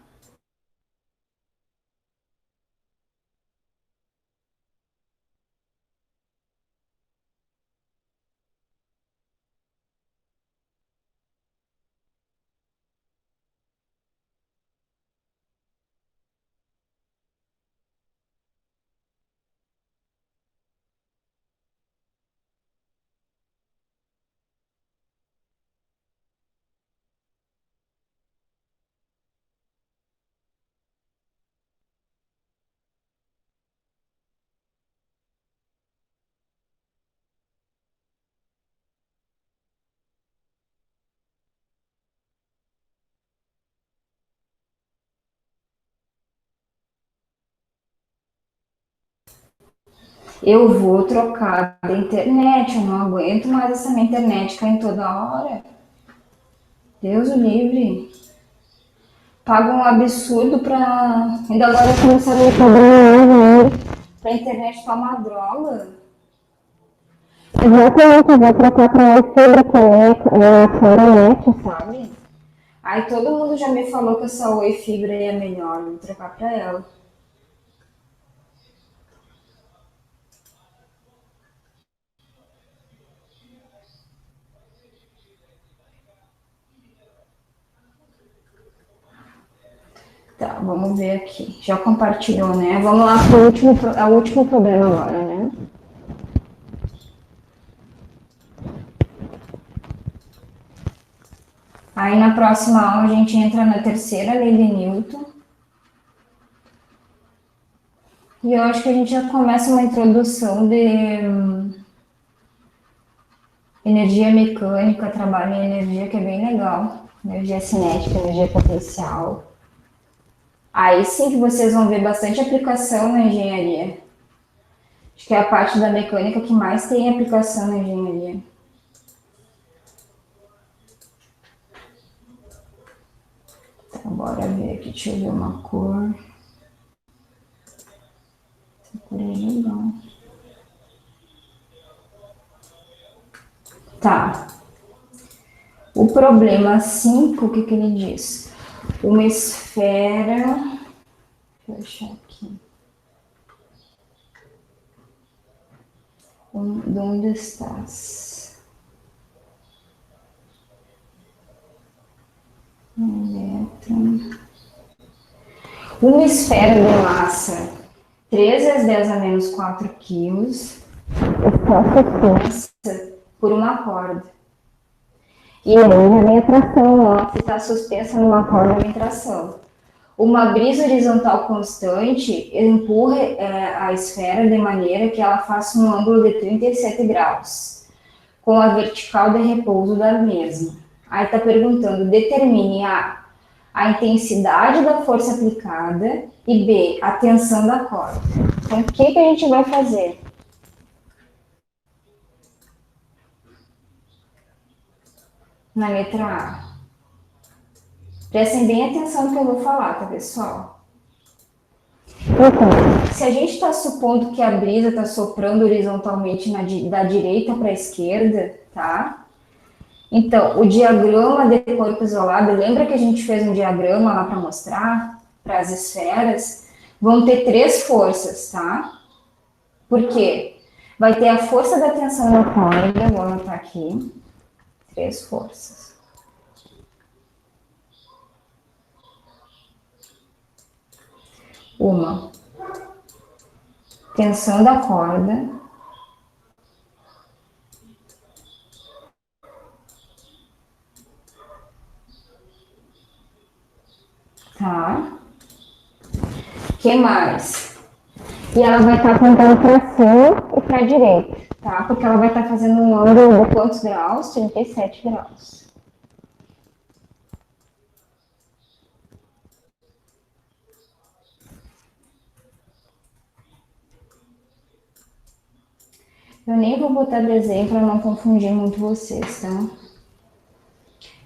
Eu vou trocar da internet, eu não aguento mais essa minha internet caindo toda hora. Deus o livre. Pago um absurdo pra. Ainda agora começaram a me cobrar pra internet tomar droga. Exatamente, eu vou trocar pra uma fibra que é a Fibra, sabe? Aí todo mundo já me falou que essa Oi Fibra aí é melhor, vou trocar pra ela. Tá, vamos ver aqui. Já compartilhou, né? Vamos lá pro último problema agora, né? Aí na próxima aula a gente entra na terceira lei de Newton. E eu acho que a gente já começa uma introdução de energia mecânica, trabalho em energia, que é bem legal. Energia cinética, energia potencial. Aí sim que vocês vão ver bastante aplicação na engenharia. Acho que é a parte da mecânica que mais tem aplicação na engenharia. Então, bora ver aqui, deixa eu ver uma cor. Essa cor é legal. Tá. O problema 5, o que que ele diz? Uma esfera... Deixa eu achar aqui. De onde estás? Elétron. Uma esfera de massa 3 × 10⁻⁴ quilos está suspensa por uma corda. E aí já vem a tração, ó, se está suspensa numa corda, vem tração. Uma brisa horizontal constante empurra a esfera de maneira que ela faça um ângulo de 37 graus, com a vertical de repouso da mesma. Aí está perguntando, determine a intensidade da força aplicada e B, a tensão da corda. Então, o que a gente vai fazer? Na letra A. Prestem bem atenção no que eu vou falar, tá, pessoal? Então, se a gente está supondo que a brisa está soprando horizontalmente da direita para a esquerda, tá? Então, o diagrama de corpo isolado, lembra que a gente fez um diagrama lá para mostrar para as esferas? Vão ter 3 forças, tá? Por quê? Vai ter a força da tensão na corda, vou anotar aqui, 3 forças. Uma, tensão da corda. Tá? Que mais? E ela vai estar apontando para cima e para a direita, tá? Porque ela vai estar fazendo um ângulo de quantos graus? 37 graus. Eu nem vou botar desenho para não confundir muito vocês, tá?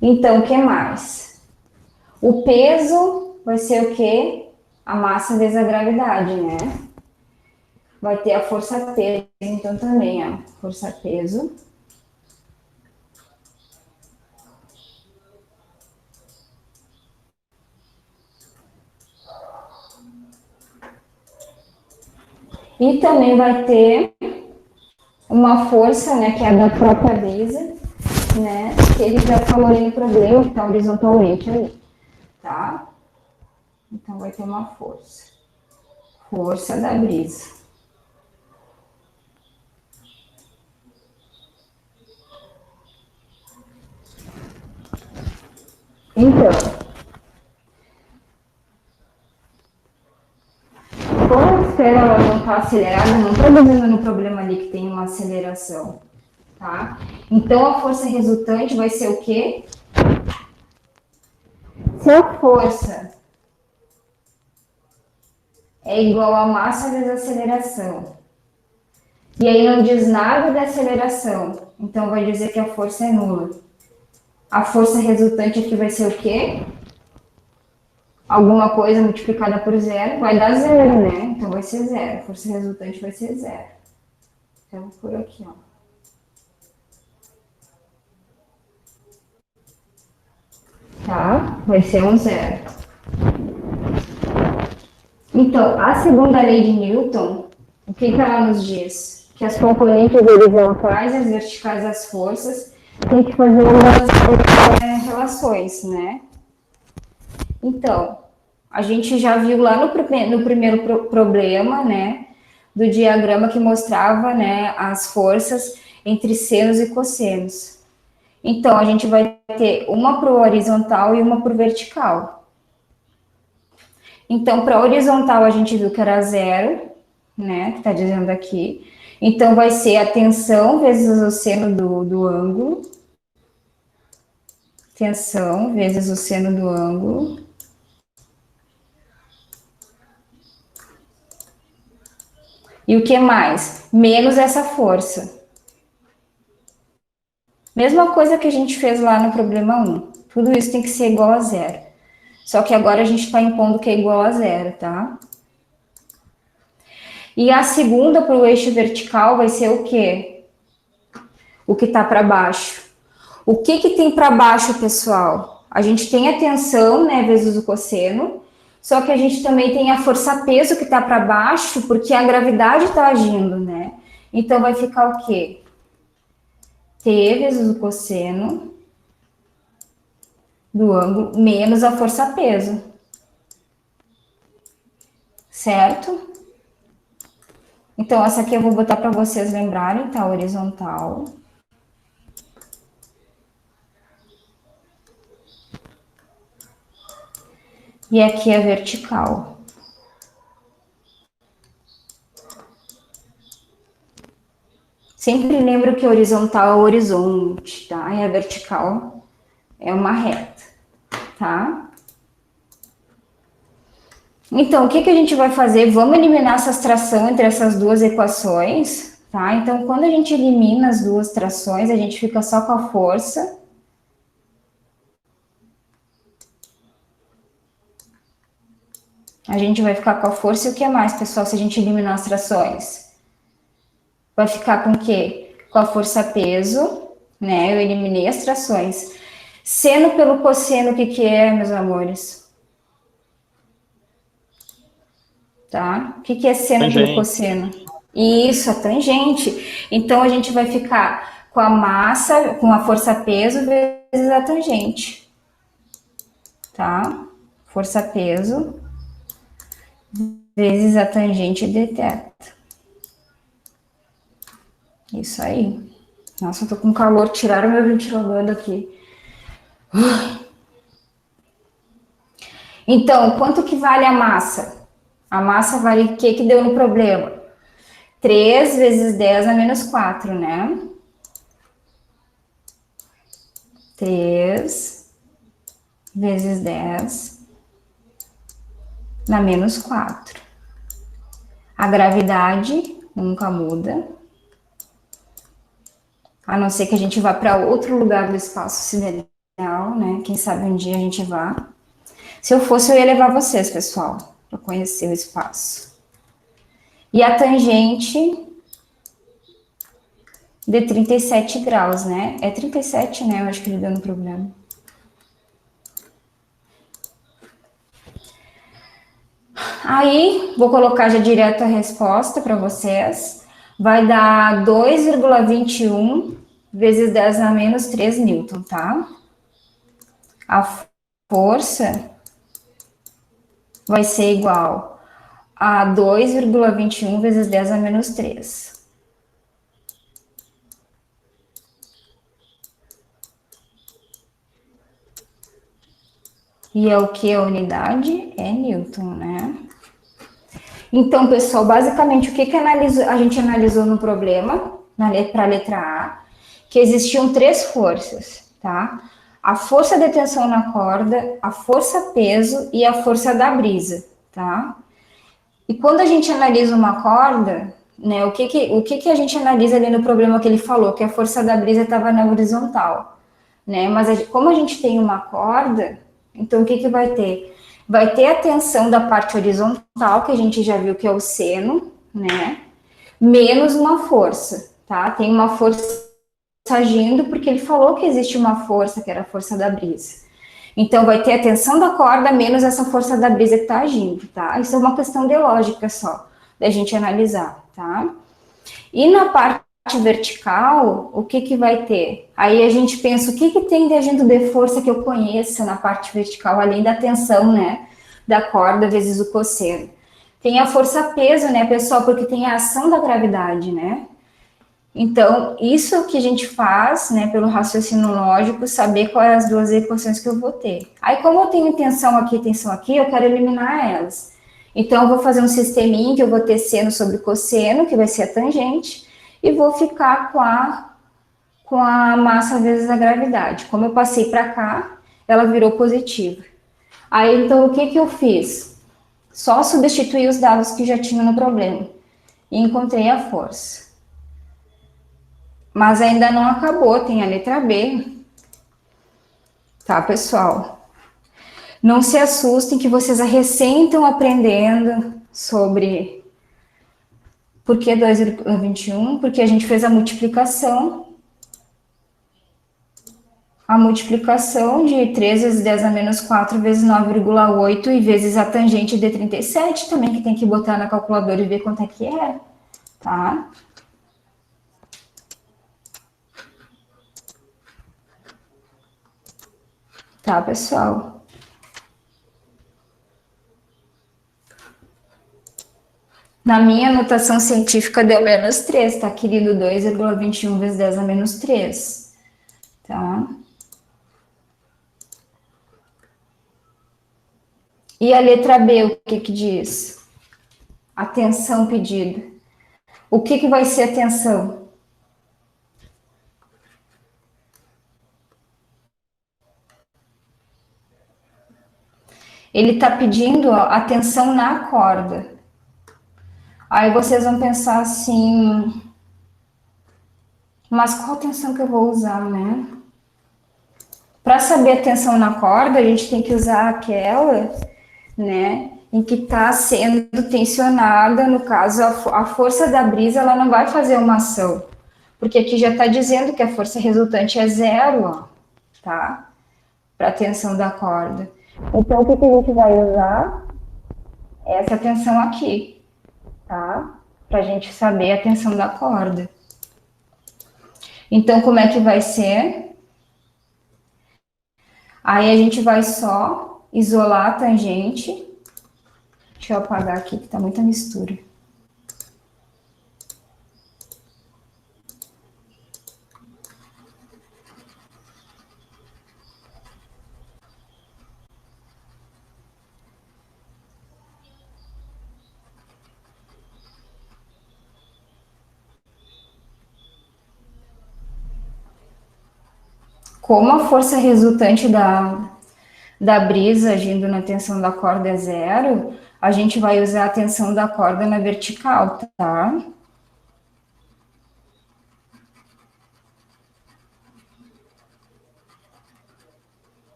Então, o que mais? O peso vai ser o quê? A massa vezes a gravidade, né? Vai ter a força-peso, então também, ó. Força-peso. E também vai ter uma força, né, que é da própria brisa, né, que ele já falou ali no problema, que está horizontalmente ali, tá? Então, vai ter uma força. Força da brisa. Então, como a esfera ela não está acelerada, não estou dizendo no problema ali que tem uma aceleração, tá? Então, a força resultante vai ser o quê? Se a força é igual a massa vezes a aceleração, E aí não diz nada da aceleração. Então vai dizer que a força é nula. A força resultante aqui vai ser o quê? Alguma coisa multiplicada por zero, vai dar zero, né? Então vai ser zero. A força resultante vai ser zero. Então por aqui, ó. Tá? Vai ser um zero. Então, a segunda lei de Newton, o que ela nos diz? Que as componentes horizontais e as verticais das forças tem que fazer umas relações, né? Então, a gente já viu lá no primeiro problema, né, do diagrama que mostrava, né, as forças entre senos e cossenos. Então, a gente vai ter uma para o horizontal e uma para o vertical. Então, para a horizontal, a gente viu que era zero, né, que está dizendo aqui. Então, vai ser a tensão vezes o seno do ângulo. Tensão vezes o seno do ângulo. E o que mais? Menos essa força. Mesma coisa que a gente fez lá no problema 1. Tudo isso tem que ser igual a zero. Só que agora a gente está impondo que é igual a zero, tá? E a segunda para o eixo vertical vai ser o quê? O que está para baixo. O que tem para baixo, pessoal? A gente tem a tensão, né, vezes o cosseno, só que a gente também tem a força-peso que está para baixo, porque a gravidade está agindo, né? Então vai ficar o quê? T vezes o cosseno do ângulo menos a força-peso. Certo? Então, essa aqui eu vou botar para vocês lembrarem, tá? Horizontal. E aqui é vertical. Sempre lembro que horizontal é o horizonte, tá? E a vertical é uma reta, tá? Então, o que a gente vai fazer? Vamos eliminar essa tração entre essas duas equações, tá? Então, quando a gente elimina as duas trações, a gente fica só com a força. A gente vai ficar com a força e o que mais, pessoal, se a gente eliminar as trações? Vai ficar com o quê? Com a força-peso, né? Eu eliminei as trações. Seno pelo cosseno, o que é, meus amores? Tá? O que é seno pelo cosseno? Isso, a tangente. Então, a gente vai ficar com a massa, com a força-peso vezes a tangente. Tá? Força-peso vezes a tangente de θ. Isso aí. Nossa, eu tô com calor. Tiraram meu ventilador daqui. Então, quanto que vale a massa? A massa vale o que deu no problema? 3 vezes 10 a menos 4, né? 3 vezes 10 na menos 4. A gravidade nunca muda. A não ser que a gente vá para outro lugar do espaço sideral, né? Quem sabe um dia a gente vá. Se eu fosse, eu ia levar vocês, pessoal, para conhecer o espaço. E a tangente de 37 graus, né? É 37, né? Eu acho que ele deu no problema. Aí, vou colocar já direto a resposta para vocês. Vai dar 2,21 vezes 10 a menos 3 newton, tá? A força vai ser igual a 2,21 vezes 10 a menos 3. E é o que a unidade? É newton, né? Então, pessoal, basicamente, o que a gente analisou no problema, para a letra A, que existiam 3 forças, tá? A força de tensão na corda, a força-peso e a força da brisa, tá? E quando a gente analisa uma corda, né? O que a gente analisa ali no problema que ele falou, que a força da brisa estava na horizontal, né? Mas como a gente tem uma corda, então o que vai ter? Vai ter a tensão da parte horizontal, que a gente já viu que é o seno, né? Menos uma força, tá? Tem uma força agindo, porque ele falou que existe uma força, que era a força da brisa. Então, vai ter a tensão da corda menos essa força da brisa que está agindo, tá? Isso é uma questão de lógica só, da gente analisar, tá? E na parte vertical, o que vai ter? Aí a gente pensa, o que tem de agente de força que eu conheça na parte vertical, além da tensão, né, da corda vezes o cosseno? Tem a força-peso, né, pessoal, porque tem a ação da gravidade, né? Então, isso que a gente faz, né, pelo raciocínio lógico, saber quais as duas equações que eu vou ter. Aí, como eu tenho tensão aqui, eu quero eliminar elas. Então, eu vou fazer um sisteminha que eu vou ter seno sobre cosseno, que vai ser a tangente, e vou ficar com a massa vezes a gravidade. Como eu passei para cá, ela virou positiva. Aí, então, o que eu fiz? Só substituir os dados que já tinha no problema. E encontrei a força. Mas ainda não acabou, tem a letra B. Tá, pessoal? Não se assustem que vocês recém estão aprendendo sobre por que 2,21, porque a gente fez a multiplicação de 3 vezes 10 a menos 4 vezes 9,8 e vezes a tangente de 37 também, que tem que botar na calculadora e ver quanto é que é, tá? Tá, pessoal? Na minha anotação científica deu menos 3, tá, querido? 2,21 vezes 10 a menos 3, tá? E a letra B, o que diz? Atenção pedida. O que vai ser atenção? Ele está pedindo atenção na corda. Aí vocês vão pensar assim, mas qual tensão que eu vou usar, né? Para saber a tensão na corda, a gente tem que usar aquela, né, em que está sendo tensionada, no caso, a força da brisa, ela não vai fazer uma ação, porque aqui já está dizendo que a força resultante é zero, ó, tá? Para a tensão da corda. Então, o que a gente vai usar? Essa tensão aqui, tá? Para a gente saber a tensão da corda. Então, como é que vai ser? Aí a gente vai só isolar a tangente. Deixa eu apagar aqui que tá muita mistura. Como a força resultante da brisa agindo na tensão da corda é zero, a gente vai usar a tensão da corda na vertical, tá?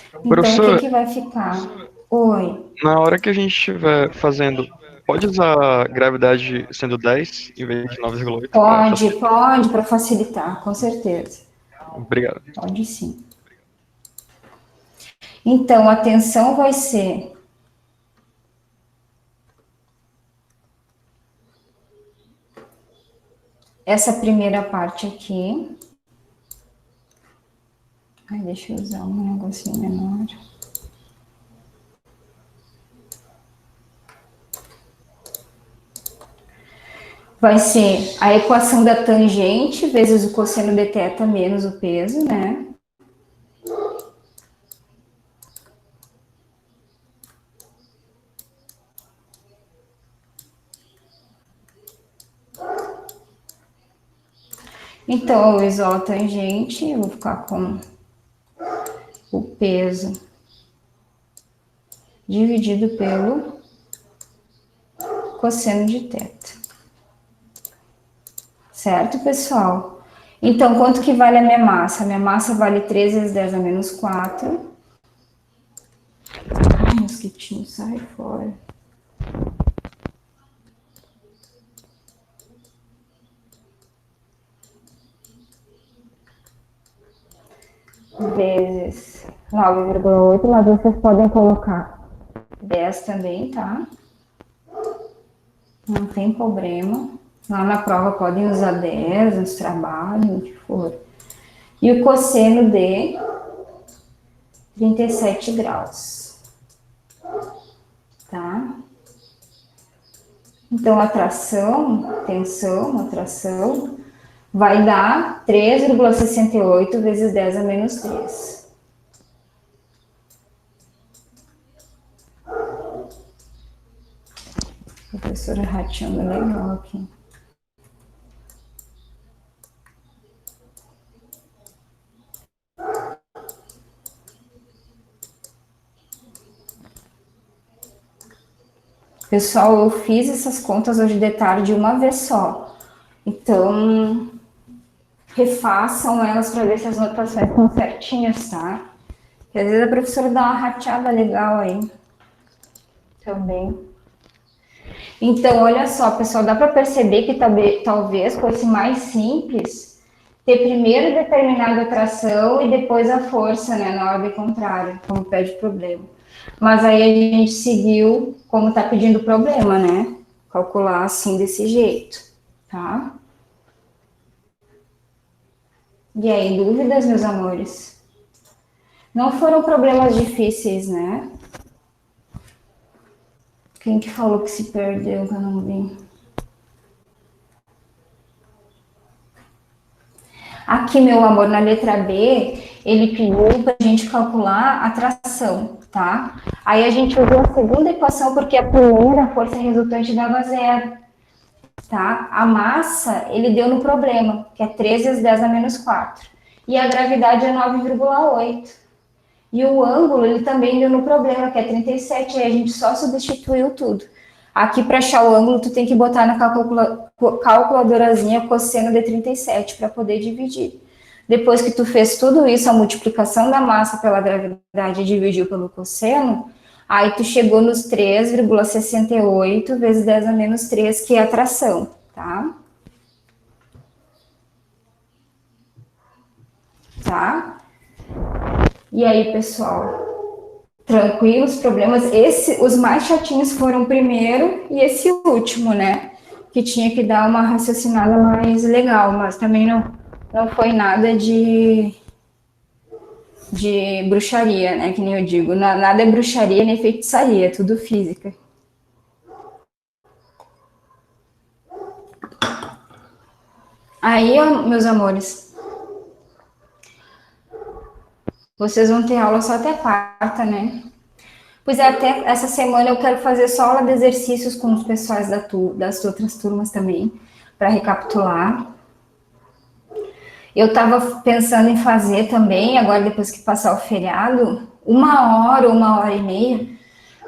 Então, Professor, o que vai ficar? Oi. na hora que a gente estiver fazendo, pode usar gravidade sendo 10 em vez de 9,8 para facilitar? Pode, para facilitar, com certeza. Obrigado. Pode sim. Então, a tensão vai ser essa primeira parte aqui. Ai, deixa eu usar um negocinho menor. Vai ser a equação da tangente vezes o cosseno de θ menos o peso, né? Então, eu isolo a tangente, eu vou ficar com o peso dividido pelo cosseno de θ. Certo, pessoal? Então, quanto que vale a minha massa? A minha massa vale 3 vezes 10 a menos 4. Ai, mosquitinho, sai fora. Vezes 9,8, mas vocês podem colocar 10 também, tá? Não tem problema. Lá na prova podem usar 10 nos trabalhos, o que for. E o cosseno de 37 graus. Tá? Então, atração, tensão, atração, vai dar 3,68 vezes 10 a menos 3. A professora rateando legal aqui. Pessoal, eu fiz essas contas hoje de tarde uma vez só. Então, refaçam elas para ver se as notações estão certinhas, tá? Porque às vezes a professora dá uma rateada legal aí. Também. Então, olha só, pessoal, dá para perceber que talvez fosse mais simples ter primeiro determinado a tração e depois a força, né, na ordem contrária, como pede o problema. Mas aí a gente seguiu como tá pedindo o problema, né? Calcular assim, desse jeito, tá? E aí, dúvidas, meus amores? Não foram problemas difíceis, né? Quem que falou que se perdeu, que eu não vi? Aqui, meu amor, na letra B, ele pediu para a gente calcular a tração, tá? Aí a gente usou a segunda equação porque a primeira força resultante dava 0, tá? A massa, ele deu no problema, que é 3 vezes 10 a menos 4. E a gravidade é 9,8. E o ângulo, ele também deu no problema, que é 37. Aí a gente só substituiu tudo. Aqui, para achar o ângulo, tu tem que botar na calculadorazinha cosseno de 37 para poder dividir. Depois que tu fez tudo isso, a multiplicação da massa pela gravidade dividiu pelo cosseno, aí tu chegou nos 3,68 vezes 10 a menos 3, que é a tração, tá? Tá? E aí, pessoal? Tranquilos, problemas. Os mais chatinhos foram o primeiro e esse último, né? Que tinha que dar uma raciocinada mais legal, mas também não foi nada de bruxaria, né? Que nem eu digo. Nada é bruxaria nem feitiçaria, é tudo física. Aí, meus amores, vocês vão ter aula só até quarta, né? Pois é, até essa semana eu quero fazer só aula de exercícios com os pessoais das outras turmas também, para recapitular. Eu estava pensando em fazer também, agora depois que passar o feriado, 1 hora e meia,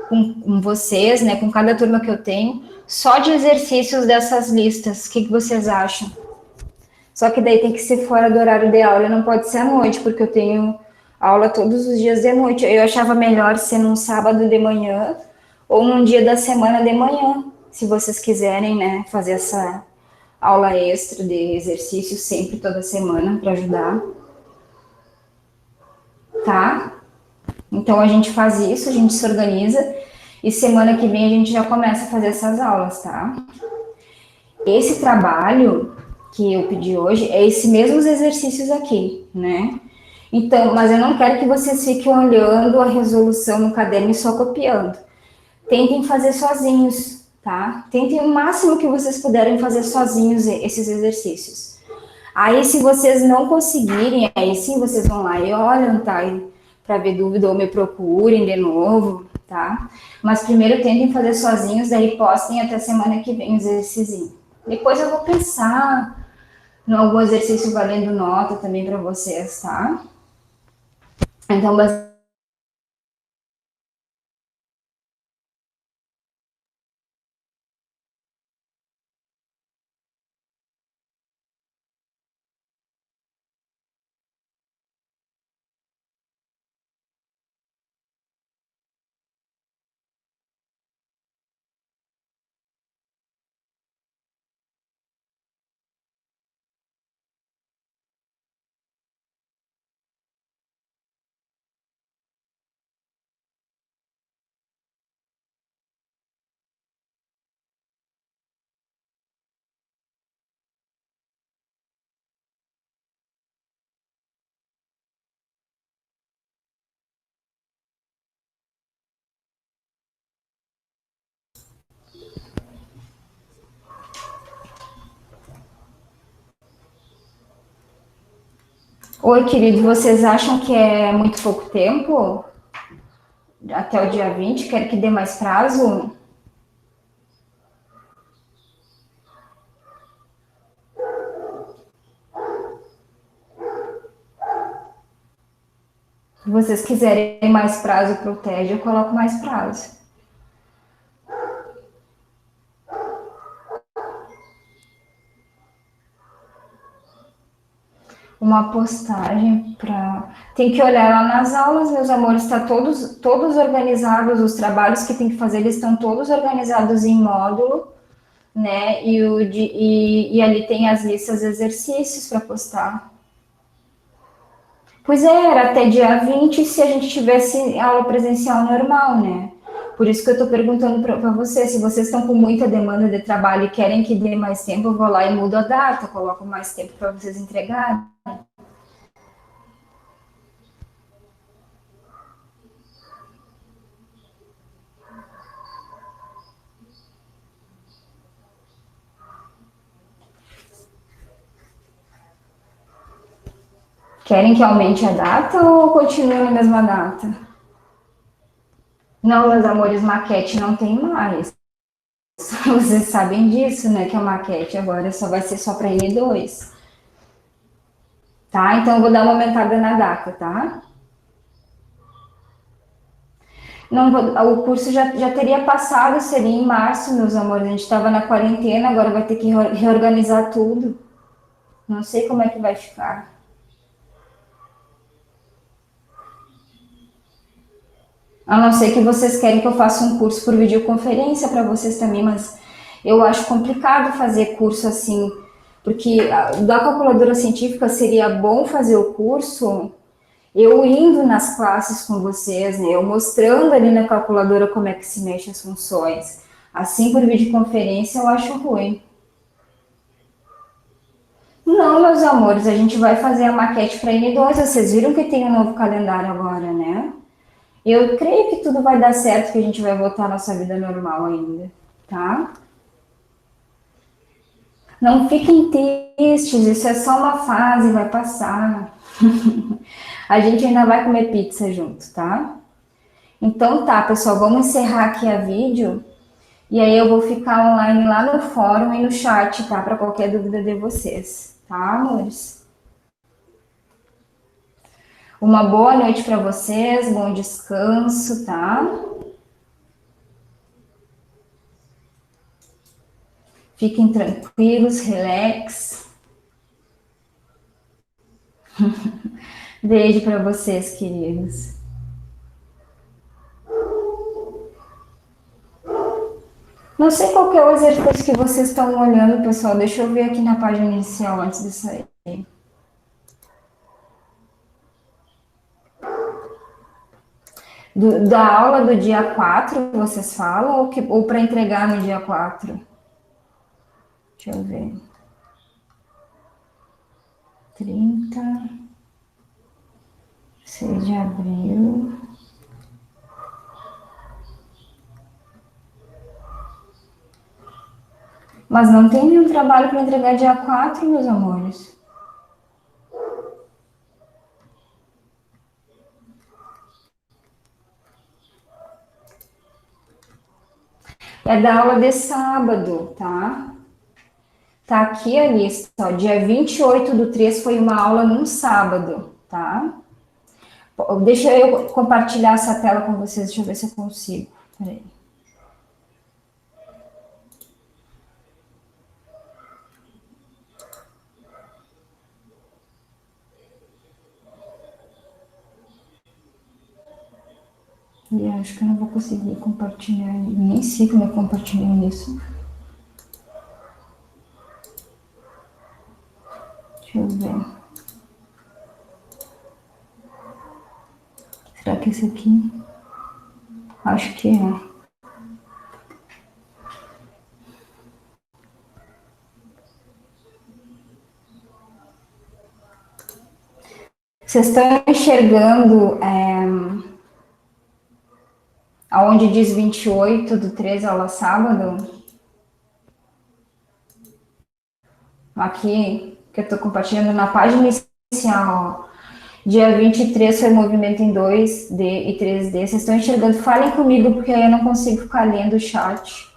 com vocês, né, com cada turma que eu tenho, só de exercícios dessas listas. O que vocês acham? Só que daí tem que ser fora do horário de aula, não pode ser à noite, porque eu tenho aula todos os dias de noite. Eu achava melhor ser num sábado de manhã ou num dia da semana de manhã, se vocês quiserem, né, fazer essa aula extra de exercício sempre, toda semana, para ajudar. Tá? Então, a gente faz isso, a gente se organiza e semana que vem a gente já começa a fazer essas aulas, tá? Esse trabalho que eu pedi hoje é esses mesmos exercícios aqui, né? Então, mas eu não quero que vocês fiquem olhando a resolução no caderno e só copiando. Tentem fazer sozinhos, tá? Tentem o máximo que vocês puderem fazer sozinhos esses exercícios. Aí, se vocês não conseguirem, aí sim vocês vão lá e olham, tá? Para ver dúvida ou me procurem de novo, tá? Mas primeiro tentem fazer sozinhos, daí postem até semana que vem os exercícios. Depois eu vou pensar algum exercício valendo nota também para vocês, tá? Então, oi, querido, vocês acham que é muito pouco tempo? Até o dia 20? Quer que dê mais prazo? Se vocês quiserem mais prazo para o TED, eu coloco mais prazo. Uma postagem para. Tem que olhar lá nas aulas, meus amores, está todos organizados, os trabalhos que tem que fazer, eles estão todos organizados em módulo, né? E ali tem as listas de exercícios para postar. Pois é, era até dia 20 se a gente tivesse aula presencial normal, né? Por isso que eu estou perguntando para vocês, se vocês estão com muita demanda de trabalho e querem que dê mais tempo, eu vou lá e mudo a data, coloco mais tempo para vocês entregarem. Querem que aumente a data ou continue na mesma data? Não, meus amores, maquete não tem mais. Vocês sabem disso, né? Que a maquete agora só vai ser só para N2. Tá? Então eu vou dar uma aumentada na data, tá? Não, o curso já teria passado, seria em março, meus amores. A gente estava na quarentena, agora vai ter que reorganizar tudo. Não sei como é que vai ficar. A não ser que vocês querem que eu faça um curso por videoconferência para vocês também, mas eu acho complicado fazer curso assim, porque da calculadora científica seria bom fazer o curso eu indo nas classes com vocês, né? Eu mostrando ali na calculadora como é que se mexe as funções. Assim, por videoconferência, eu acho ruim. Não, meus amores, a gente vai fazer a maquete para N2. Vocês viram que tem um novo calendário agora, né? Eu creio que tudo vai dar certo, que a gente vai voltar à nossa vida normal ainda, tá? Não fiquem tristes, isso é só uma fase, vai passar. A gente ainda vai comer pizza junto, tá? Então tá, pessoal, vamos encerrar aqui a vídeo e aí eu vou ficar online lá no fórum e no chat, tá? Para qualquer dúvida de vocês, tá, amores? Uma boa noite para vocês, bom descanso, tá? Fiquem tranquilos, relax. Beijo para vocês, queridos. Não sei qual que é o exercício que vocês estão olhando, pessoal. Deixa eu ver aqui na página inicial antes de sair. Da aula do dia 4, vocês falam? Ou para entregar no dia 4? Deixa eu ver. 6 de abril. Mas não tem nenhum trabalho para entregar dia 4, meus amores. É da aula de sábado, tá? Tá aqui a lista, ó, dia 28/3 foi uma aula num sábado, tá? Deixa eu compartilhar essa tela com vocês, deixa eu ver se eu consigo. Peraí. E acho que eu não vou conseguir compartilhar, nem sei como eu compartilhei isso. Deixa eu ver. Será que esse aqui? Acho que é. Vocês estão enxergando aonde diz 28/3, aula sábado? Aqui, que eu estou compartilhando na página inicial, ó. Dia 23 foi movimento em 2D e 3D. Vocês estão enxergando? Falem comigo, porque aí eu não consigo ficar lendo o chat.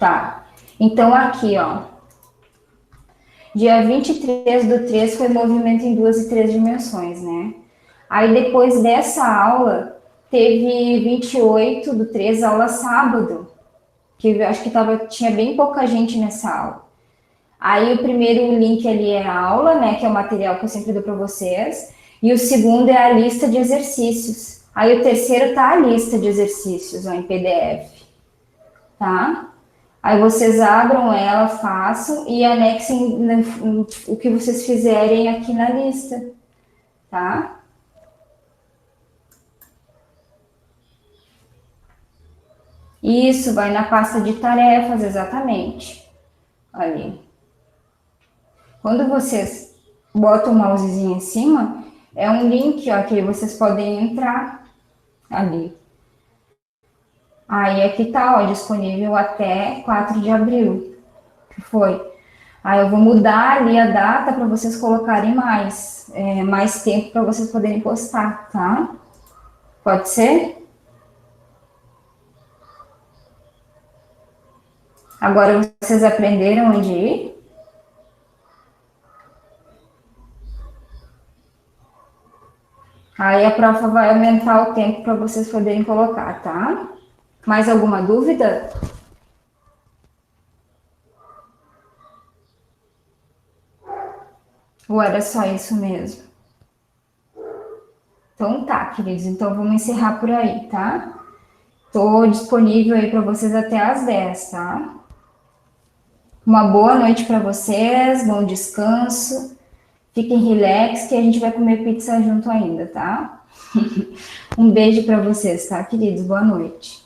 Tá. Então, aqui, ó. Dia 23/3 foi movimento em 2 e 3 dimensões, né? Aí, depois dessa aula, teve 28/3, aula sábado, que eu acho que tinha bem pouca gente nessa aula. Aí, o primeiro link ali é a aula, né, que é o material que eu sempre dou para vocês, e o segundo é a lista de exercícios. Aí, o terceiro tá a lista de exercícios, ó, em PDF, tá? Aí vocês abram ela, façam e anexem o que vocês fizerem aqui na lista, tá? Isso, vai na pasta de tarefas, exatamente. Ali. Quando vocês botam o mousezinho em cima, é um link, ó, que vocês podem entrar ali. Aí aqui tá, ó, disponível até 4 de abril, que foi. Aí eu vou mudar ali a data para vocês colocarem mais tempo para vocês poderem postar, tá? Pode ser? Agora vocês aprenderam onde ir? Aí a prova vai aumentar o tempo para vocês poderem colocar, tá? Mais alguma dúvida? Ou era só isso mesmo? Então tá, queridos. Então vamos encerrar por aí, tá? Tô disponível aí para vocês até às 10, tá? Uma boa noite para vocês, bom descanso. Fiquem relax que a gente vai comer pizza junto ainda, tá? Um beijo para vocês, tá, queridos? Boa noite.